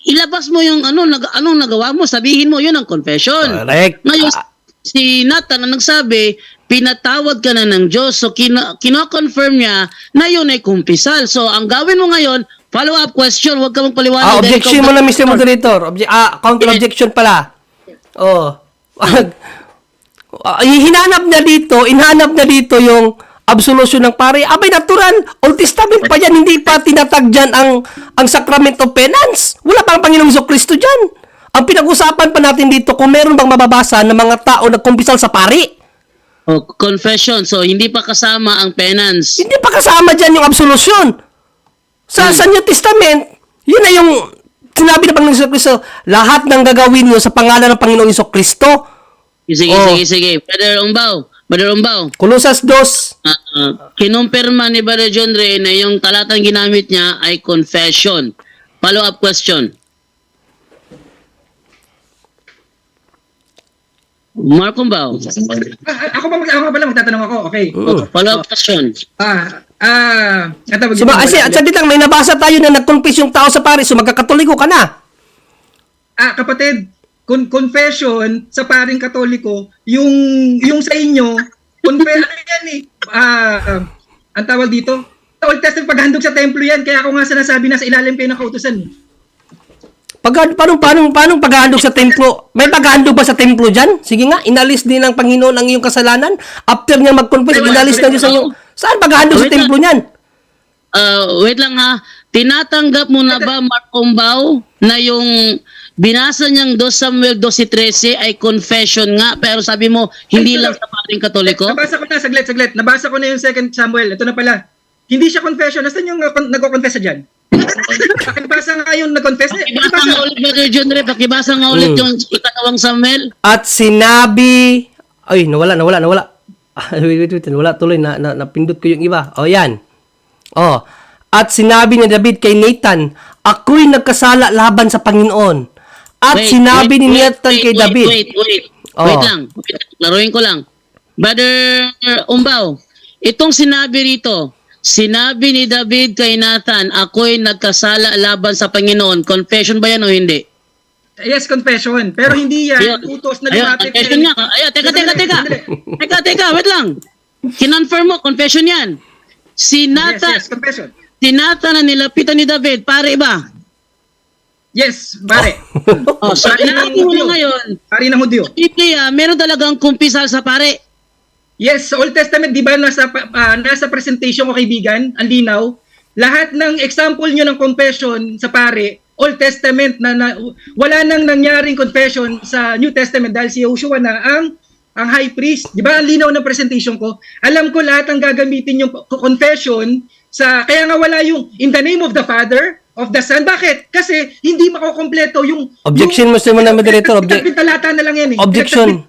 ilabas mo yung anong nagawa mo, sabihin mo yun ang confession. Correct. Ngayon, si Nathan ang nagsabi, pinatawad ka na ng Diyos. So, kino-confirm niya na yun ay kumpisal. So, ang gawin mo ngayon, follow-up question, huwag ka magpaliwanag. Objection mo na, Mr. Moderator. Counter-objection pala. Hinanap niya dito yung absolution ng pare. Abay, natural. Old Testament pa yan. Hindi pa tinatag dyan ang sacrament of penance. Wala pa ang Panginoong Jesucristo dyan. Ang pinag-usapan pa natin dito, kung meron bang mababasa ng mga tao nagkumpisal sa pari. O, confession. So, hindi pa kasama ang penance. Hindi pa kasama dyan yung absolution. Sa New Testament, yun na yung sinabi ng Panginoong Jesucristo, lahat ng gagawin nyo sa pangalan ng Panginoong Jesucristo. Sige, Oh. sige. Brother Umbaw. Colossus 2. Kinumpirma ni Brother John Ray na yung talatang ginamit niya ay confession. Follow-up question. Mark Umbaw. Ako pa pala magtatanong ako. Okay. Follow-up question. Ang tawag So, dito, sabi lang, may nabasa tayo na nag-confess yung tao sa pare, so magkakatoliko ka na. kapatid, confession sa paring Katoliko, yung sa inyo, ano yan eh, ang tawag dito, sa Old Testament, paghandog sa templo yan, kaya ako nga sinasabi na sa ilalim kayo ng kautusan. Paano paghahandog sa templo? May paghahandog ba sa templo dyan? Sige nga, inalis din ng Panginoon ang iyong kasalanan. After niya mag-confess, inalis na Diyos ang iyong... Saan paghahandog sa templo niyan? Wait lang ha. Tinatanggap mo na ba, Mark Umbaw, na yung binasa niyang 2 Samuel 12:13 ay confession nga, pero sabi mo, hindi lang sa paring Katoliko? Nabasa ko na, saglit. Nabasa ko na yung 2 Samuel. Ito na pala. Hindi siya confession. Nasaan yung nagko-confess dyan? Pakibasa nga yung nag-confess. Pakibasa nga ulit, Brother John Ray. Pakibasa nga ulit yung ikalawang Samuel. At sinabi... Ay, nawala. Wait. Nawala tuloy. Napindot ko yung iba. O, yan. O. At sinabi ni David kay Nathan, ako'y nagkasala laban sa Panginoon. At sinabi ni Nathan kay David. Wait Oh. lang. Laruin ko lang. Brother Umbaw, itong sinabi rito, sinabi ni David kay Nathan, ako'y nagkasala laban sa Panginoon. Confession ba yan o hindi? Yes, confession. Pero hindi yan. Ayun. Utos na Ayun, lumapit. confession nga. Ayun, teka, wait lang. Kinonfirm mo, confession yan. Si Nathan, Yes, confession. si Nathan na nilapitan ni David, pare ba? Yes, pare. Oh, so Pare ng inamin mo Hudyo. na ngayon, Pare ng Hudyo. Biblia, meron talagang kumpisal sa pare. Yes, sa Old Testament, di ba nasa presentation ko kaibigan, ang linaw, lahat ng example nyo ng confession sa pare, Old Testament na wala nang nangyaring confession sa New Testament dahil si Joshua na ang high priest. Di ba ang linaw ng presentation ko? Alam ko lahat ang gagamitin yung confession kaya nga wala yung in the name of the Father, of the Son. Bakit? Kasi hindi makukompleto yung... Objection mo na moderator. Talata na lang yan eh. Objection.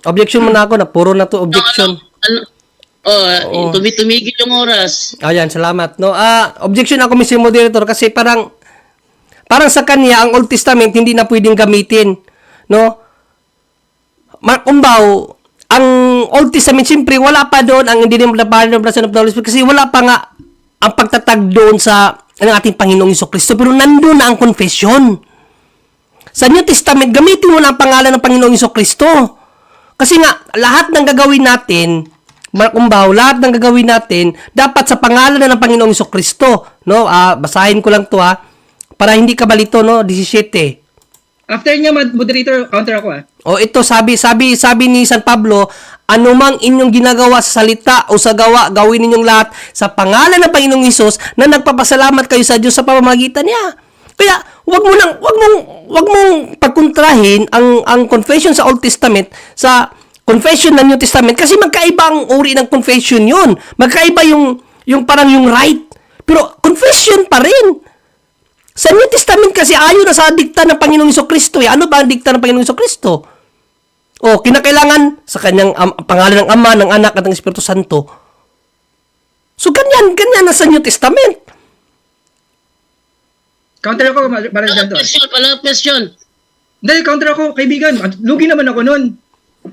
Objection mo na ako na puro na to objection. Tumigil yung oras. Ayan, salamat. No, objection ako Mr. Moderator kasi parang sa kanya ang Old Testament hindi na pwedeng gamitin, no? Mark Umbaw, ang Old Testament siyempre wala pa doon ang hindi naman ng Son of the Holy Spirit kasi wala pa nga ang pagtatag doon sa ng ating Panginoong Jesucristo, pero nandoon na ang confession. Sa New Testament gamitin mo na ang pangalan ng Panginoong Jesucristo. Kasi nga, lahat ng gagawin natin, Mark Umbaw, lahat ng gagawin natin, dapat sa pangalan na ng Panginoong Jesucristo. No? Basahin ko lang to para hindi ka balito, no? 17. After niya, moderator, counter ako O ito, sabi ni San Pablo, anumang inyong ginagawa sa salita o sa gawa, gawin ninyong lahat sa pangalan ng Panginoong Hesus na nagpapasalamat kayo sa Diyos sa pamamagitan niya. Kaya, wag mong pagkontrahin ang confession sa Old Testament sa confession ng New Testament kasi magkaiba ang uri ng confession yun. Magkaiba yung parang yung right. Pero confession pa rin. Sa New Testament kasi ayon na sa dikta ng Panginoong Jesucristo. Ano ba ang dikta ng Panginoong Jesucristo? Kinakailangan sa kanyang pangalan ng Ama, ng Anak at ng Espiritu Santo. So ganyan na sa New Testament. Counter ako, para dyan to. Question. Dahil counter ako, kaibigan. Lugi naman ako nun.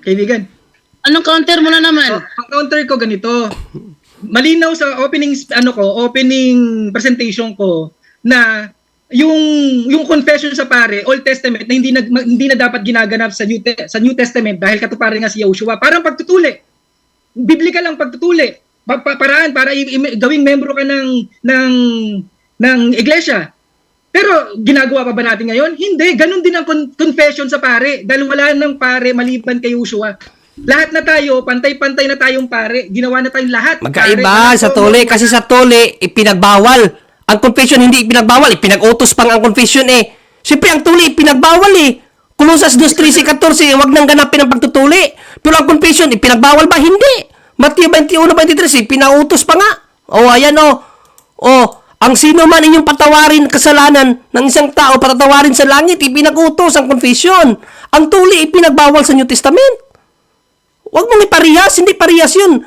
Kaibigan. Anong counter mo na naman? Ang counter ko ganito. Malinaw sa opening presentation ko na yung confession sa pare, Old Testament na hindi na dapat ginaganap sa New Testament dahil katuparan nga si Joshua. Parang pagtutuli. Biblikal lang pagtutuli. Paraan para gawing membro ka ng iglesia. Pero ginagawa pa ba natin ngayon? Hindi. Ganon din ang confession sa pare. Dahil wala nang pare maliban kay Joshua. lahat na tayo, pantay-pantay na tayong pare. Ginawa na tayong lahat. Magkaiba pare. sa tuli. Kasi sa tuli, ipinagbawal. Ang confession hindi ipinagbawal. Ipinag-utos pang ang confession eh. Siyempre, ang tuli ipinagbawal eh. Colosas 2:13-14, wag nang ganapin ang pagtutuli. Pero ang confession, ipinagbawal ba? Hindi. Mateo 21:23, pinautos pa nga. O, ayan o. O, ang sino man inyong patawarin kasalanan ng isang tao, patatawarin sa langit, ipinag-utos ang confession. Ang tuli, ipinagbawal sa New Testament. Huwag mong iparehas, hindi parehas yun.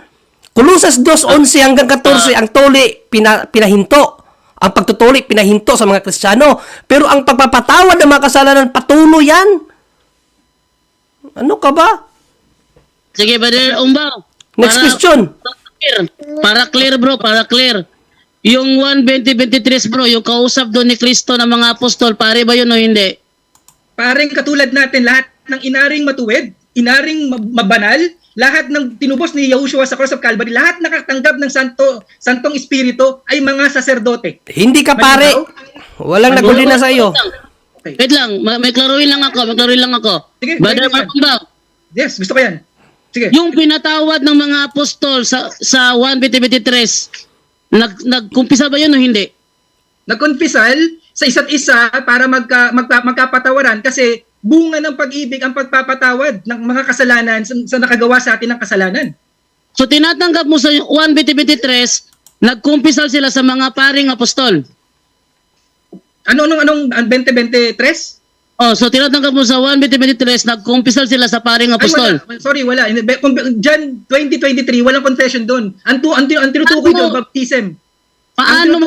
Colosas 2:11 hanggang 14, ang tuli, pinahinto. Ang pagtutuli, pinahinto sa mga Kristiyano. Pero ang pagpapatawad ng mga kasalanan, patuloy yan. Ano ka ba? Sige, Brother Umbaw. Next question. Para clear bro, para clear. Yung 1:20-23 bro, yung kausap doon ni Kristo ng mga apostol, pare ba yun o hindi? Pareng katulad natin, lahat ng inaring matuwid, inaring mabanal, lahat ng tinubos ni Yahushua sa Cross of Calvary, lahat nakatanggap ng Santong Espiritu ay mga saserdote. Hindi ka pare. Walang naguli na sa iyo. Okay. Wait lang, may klaruhin lang ako, Sige, Brother sige, Umbaw, Yes, gusto ko yan. Sige. yung pinatawad ng mga apostol sa 1:20-23, nagkumpisa ba yun o hindi? Nagkonfisal sa isa't isa para magkapatawaran kasi bunga ng pag-ibig ang pagpapatawad ng mga kasalanan sa nakagawa sa atin ng kasalanan. So tinatanggap mo sa 1:20-23, nagkumpisal sila sa mga paring apostol. Anong 2023? Oh, so tinatanggap mo sa 1:20-23, nagkumpisal sila sa paring apostol. Wala. Sorry, wala. John 20:23, walang confession doon. Ang tinutukoy doon, baptism. Paano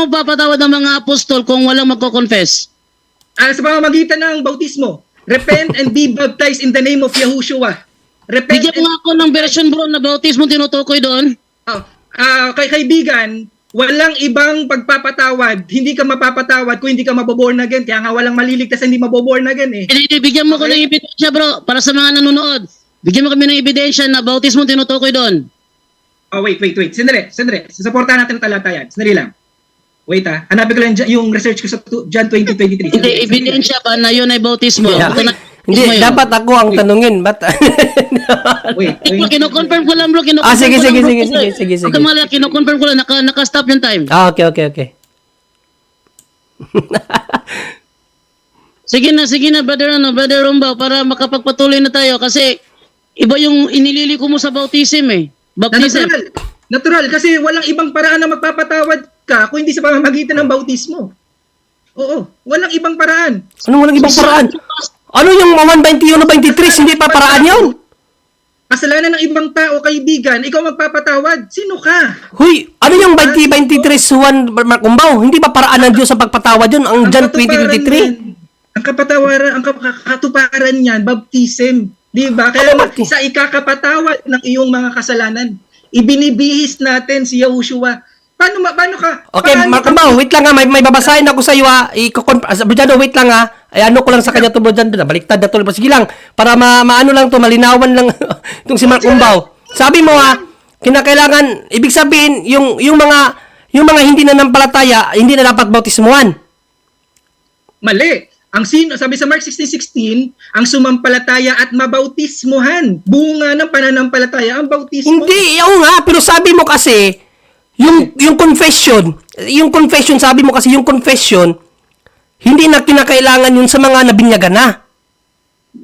mapapatawad ng mga apostol kung walang magko-confess? Sa pamamagitan ng bautismo. Repent and be baptized in the name of Yahushua. Repent Bigyan mo nga ako ng version bro na bautismo tinutukoy doon. Kaibigan, walang ibang pagpapatawad. Hindi ka mapapatawad kung hindi ka maboborn again. Kaya nga walang maliligtas na hindi maboborn again eh. Bigyan mo ko ng ebidensya bro para sa mga nanonood. Bigyan mo kami ng ebidensya na bautismo tinutukoy doon. Wait. Sandali. Susuportahan natin ang talata yan. Sandali lang. Wait hanapin ko lang yung research ko sa John 20:23. Hindi, ebidensya ba na yun ay bautismo? Yeah. Ito na, Hindi, bautismo yun. dapat ako ang tanungin. Ba't? Wait. Kino-confirm ko lang bro. Sige. Okay, mga kino-confirm ko lang. Naka-stop yung time. Okay. Sige na, Brother Rumbaw, para makapagpatuloy na tayo. Kasi, iba yung inililiko mo sa bautism eh. Baptism. Natural. Kasi walang ibang paraan na magpapatawad ka kung hindi sa pamamagitan ng bautismo. Oo. Walang ibang paraan. Anong walang ibang paraan? Ano yung 1:21-23? Hindi pa paraan yun? Kasalanan ng ibang tao, kaibigan, ikaw magpapatawad. Sino ka? Huy, ano yung 20:23 Juan Marcumbaw? Hindi ba paraan ng Diyos sa pagpatawad yun? Ang John 20:23? Ang katuparan niyan, baptism. Di ba? Kaya sa ikakapatawad ng iyong mga kasalanan, ibinibihis natin si Yahushua. Paano ka? Okay, Marcumbaw, wait lang ha. May babasahin ako sa iyo ha. Brigado, wait lang ha. Ay ano ko lang sa kanya to, Brigado. Baliktad na to. Sige lang. Para maano lang to, malinawan lang itong si Marcumbaw. Sabi mo ha, kinakailangan, ibig sabihin, yung mga hindi na nampalataya, hindi na dapat bautismuhan. Mali. Sabi sa Mark 16:16, ang sumampalataya at mabautismuhan. Bunga ng pananampalataya ang bautismo. Hindi, oo nga, pero sabi mo kasi, yung confession, sabi mo kasi yung confession, hindi na kinakailangan yun sa mga nabinyagan na.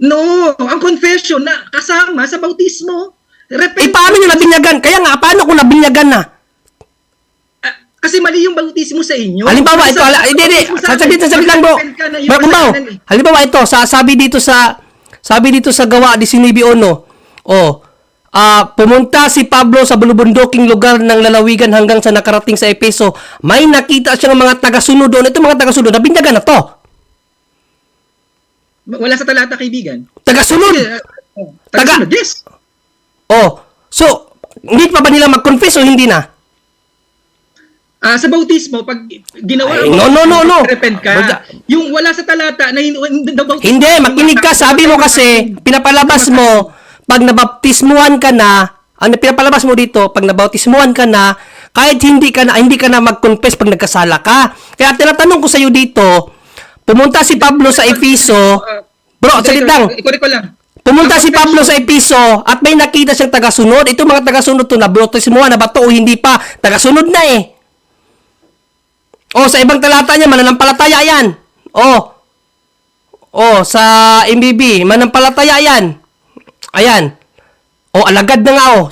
No, ang confession na kasama sa bautismo. Paano yung nabinyagan? Kaya nga, paano kung nabinyagan na? Kasi mali yung bautismo sa inyo. Halimbawa, ito, sasabihin lang bro. Marcumbaw, halimbawa ito, sabi dito sa Gawa 19:1, pumunta si Pablo sa bulubunduking lugar ng lalawigan hanggang sa nakarating sa Efeso. May nakita siyang mga taga-sunod doon. Ito mga taga-sunod, nabinyagan na to. Wala sa talata, kaibigan. Taga-sunod. Taga-sunod, yes. So, hindi pa ba nila mag-confess o hindi na? Sa bautismo, pag ginawa no. repent ka, yung wala sa talata na Hindi, makinig ka. Sabi mo kasi, pinapalabas mo, pag nabaptismuhan ka na, ang pinapalabas mo dito, pag nabaptismuhan ka na, kahit hindi ka na mag-confess pag nagkasala ka. Kaya tinatanong ko sa iyo dito, pumunta si Pablo sa Efeso, bro, salit lang. Iko lang. Pumunta si Pablo sa Episo at may nakita siyang tagasunod. Ito mga tagasunod to, nabautismuhan na ba to o hindi pa? Tagasunod na eh. O, sa ibang talata niya, mananampalataya yan. O, sa MBB, mananampalataya yan. Ayan. O, alagad na nga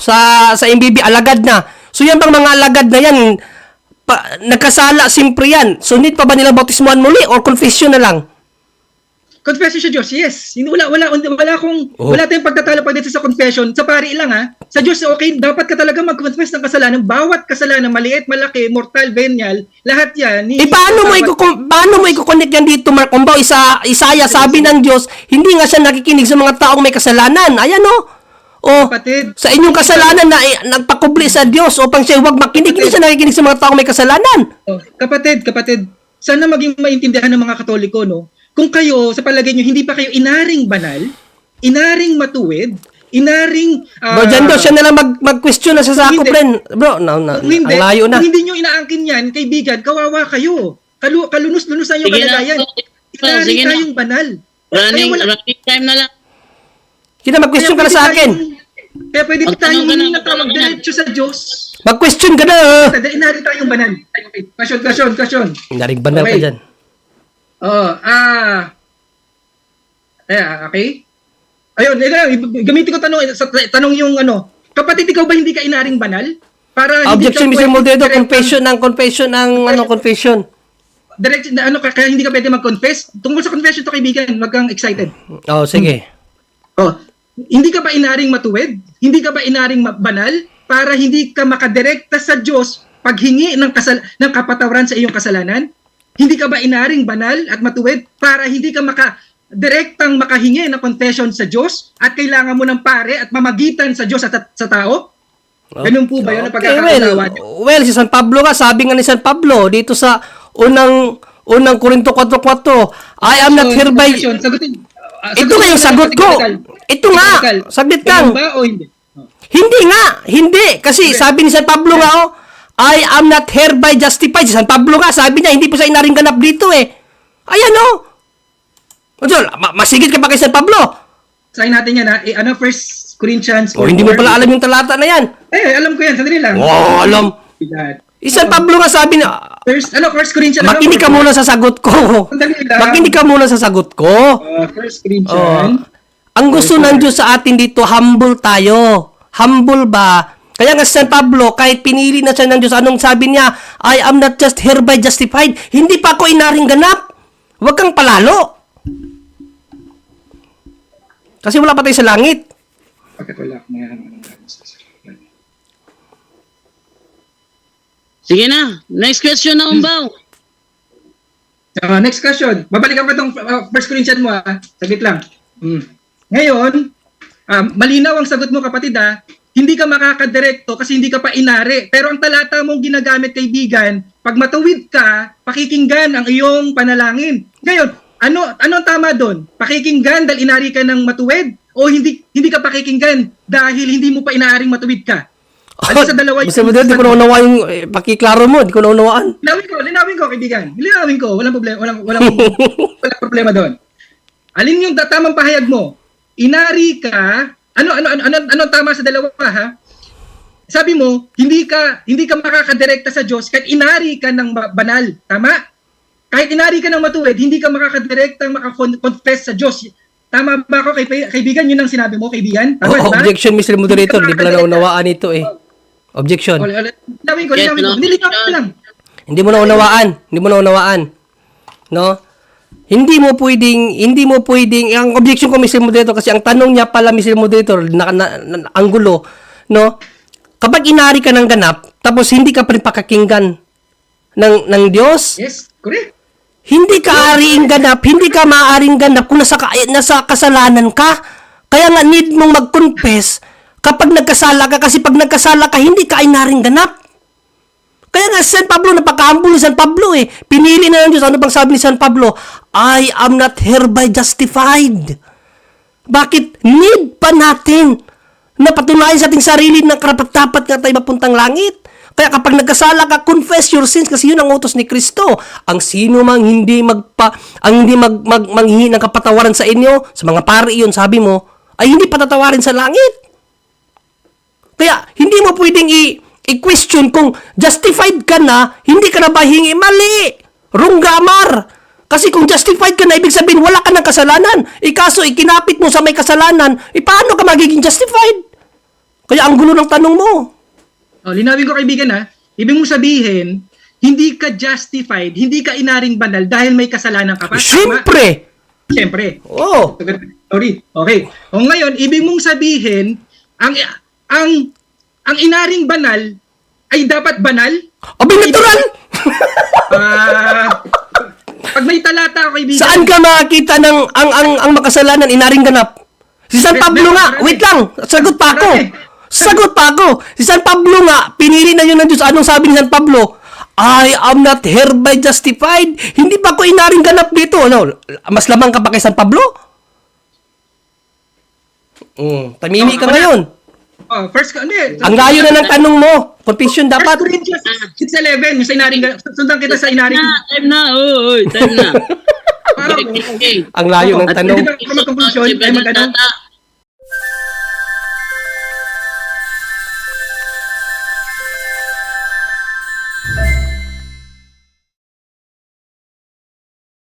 sa MBB, alagad na. So, yan bang mga alagad na yan, nagkasala, simpre yan. So, need pa ba nilang bautismuhan muli or confession na lang? Confession sa Diyos, yes. Wala tayong pagtatalo pagdating sa confession. Sa pari lang Sa Diyos, okay, dapat ka talaga mag-confess ng kasalanan. Bawat kasalanan, maliit, malaki, mortal, venial, lahat yan. Paano mo i-connect yan dito, Mark? Kung ba, Isaiah, sabi ng Diyos, hindi nga siya nakikinig sa mga taong may kasalanan. Ayan Kapatid, sa inyong kasalanan na nagpakubli sa Diyos upang siya huwag makinig, hindi siya nakikinig sa mga taong may kasalanan. Kapatid, sana maging maintindihan ng mga Katoliko, no? Kung kayo, sa palagay nyo, hindi pa kayo inaring banal, inaring matuwid, inaring... Bro, dyan daw siya nalang mag-question na sa sakop rin. Bro, ang layo na. Kung hindi nyo inaangkin yan, kaibigan, kawawa kayo. Kalunus-lunusan yung kalagayan. Inaring tayong banal. Running time na lang. Kita mag-question ka na sa akin. Kaya pwede tayong hindi natawag diretso sa Diyos. Mag-question ka na. Inaring tayong banal. Kasyon. Inaring banal ka dyan. Okay. Ayun, gamitin ko tanong yung kapatid, ikaw ba hindi ka inaring banal? Para Objection, Mr. Moderator, confession. Kaya hindi ka pwede mag-confess? Tungkol sa confession to, kaibigan, wag kang excited. Sige. Hindi ka ba inaring matuwid? Hindi ka ba inaring banal? Para hindi ka makadirekta sa Diyos paghingi ng kapatawaran sa iyong kasalanan? Hindi ka ba inaring banal at matuwid para hindi ka direktang makahingi ng confession sa Diyos at kailangan mo ng pare at mamagitan sa Diyos at sa tao? Ganun po ba yun ang pagkakaunawa niyo? Well, si San Pablo nga, sabi nga ni San Pablo dito sa unang Korinto 4:4, I am not hereby... Ito nga yung sagot ko. Ito nga, saglit lang. Ba o hindi? Hindi. Kasi sabi ni San Pablo nga, I am not hereby justified. Si San Pablo nga, sabi niya, hindi po sa inaring ganap dito eh. Ayan masigit ka pa kay San Pablo. Sayin natin yan 1 Corinthians 4. Hindi mo pala alam yung talata na yan. Alam ko yan, sandali lang. Alam. San Pablo nga sabi niya, 1 Corinthians. makinig ka muna sa sagot ko. Makinig ka muna sa sagot ko. 1 Corinthians. Ang gusto ng Diyos sa atin dito, humble tayo. Humble ba? Kaya nga San Pablo, kahit pinili na siya ng Diyos, anong sabi niya? I am not just hereby justified. Hindi pa ako inaring ganap. Huwag kang palalo. Kasi wala pa tayo sa langit. Bakit wala akong Sige na. Next question na, Umbaw. Next question. Babalikan ko itong 1 Corinthians mo Saglit lang. Ngayon, malinaw ang sagot mo, kapatid Hindi ka makakadirekto kasi hindi ka pa inari. Pero ang talata mong ginagamit, kaibigan, pag matuwid ka, pakikinggan ang iyong panalangin. Ngayon, ano tama doon? Pakikinggan dahil inari ka ng matuwid? O hindi ka pakikinggan dahil hindi mo pa inaaring matuwid ka? Ano sa dalawa Mr. Moderator, di ko naunawa yung pakiklaro mo. Di ko naunawaan. Linawin ko, kaibigan. Linawin ko. Walang problema doon. Alin yung tamang pahayag mo? Inari ka. Ano tama sa dalawa Sabi mo, hindi ka makakadirekta sa Diyos kahit inari ka ng banal. Tama? Kahit inari ka ng matuwid, hindi ka makakadirekta makakonfess sa Diyos. Tama ba ako, kaibigan? Yun ang sinabi mo, kaibigan? Tama, diba? Objection, Mr. Moderator. Di pala naunawaan ito eh. Objection. Linawin ko. Lang. Hindi mo naunawaan. No? Hindi mo pwedeng, ang objection ko, Mr. Moderator, kasi ang tanong niya pala, Mr. Moderator, anggulo, no? Kapag inari ka ng ganap, tapos hindi ka pa rin pakakinggan ng Diyos, Yes, correct. hindi ka maaaring ganap kung nasa kasalanan ka. Kaya nga, need mong mag-confess kapag nagkasala ka, kasi pag nagkasala ka, hindi ka inaring ganap. Kaya nga, San Pablo, napaka-humble ni San Pablo eh. Pinili na ng Diyos. Ano bang sabi ni San Pablo? I am not hereby justified. Bakit? Need pa natin na patunayan sa ating sarili na karapat-dapat nga tayo mapuntang langit. Kaya kapag nagkasala ka, confess your sins kasi yun ang utos ni Kristo. Ang sino mang hindi manghingi ng kapatawaran sa inyo, sa mga pari yun, sabi mo, ay hindi patatawarin sa langit. Kaya, hindi mo pwedeng i-question kung justified ka na, hindi ka na ba hingi? Mali! Runggamar! Kasi kung justified ka na, ibig sabihin, wala ka ng kasalanan. Kaso, ikinapit mo sa may kasalanan, paano ka magiging justified? Kaya, ang gulo ng tanong mo. Linawin ko kaibigan ha, ibig mong sabihin, hindi ka justified, hindi ka inaring banal dahil may kasalanan ka pa. Siyempre! Siyempre. Oh! Sorry. Okay. O ngayon, ibig mong sabihin, ang inaring banal ay dapat banal? Abi, natural! Pag may talata ako kaibigan. Saan ka makakita ng ang makasalanan, inaring ganap? Si San Pablo nga, wait lang, sagot pa ako. Si San Pablo nga, pinili na yun ng Diyos. Anong sabi ni San Pablo? I am not hereby justified. Hindi pa ako inaring ganap dito. Ano, mas lamang ka pa kay San Pablo? Tamimi ka ngayon. Ang layo na ng tanong mo. Confession 1 dapat. Corinthians 6:11, yung sa inaring ganap. Sundan kita sa inaring. Time na. Time na. Ang layo ng tanong. Di ba, conclusion, ay mag-ano?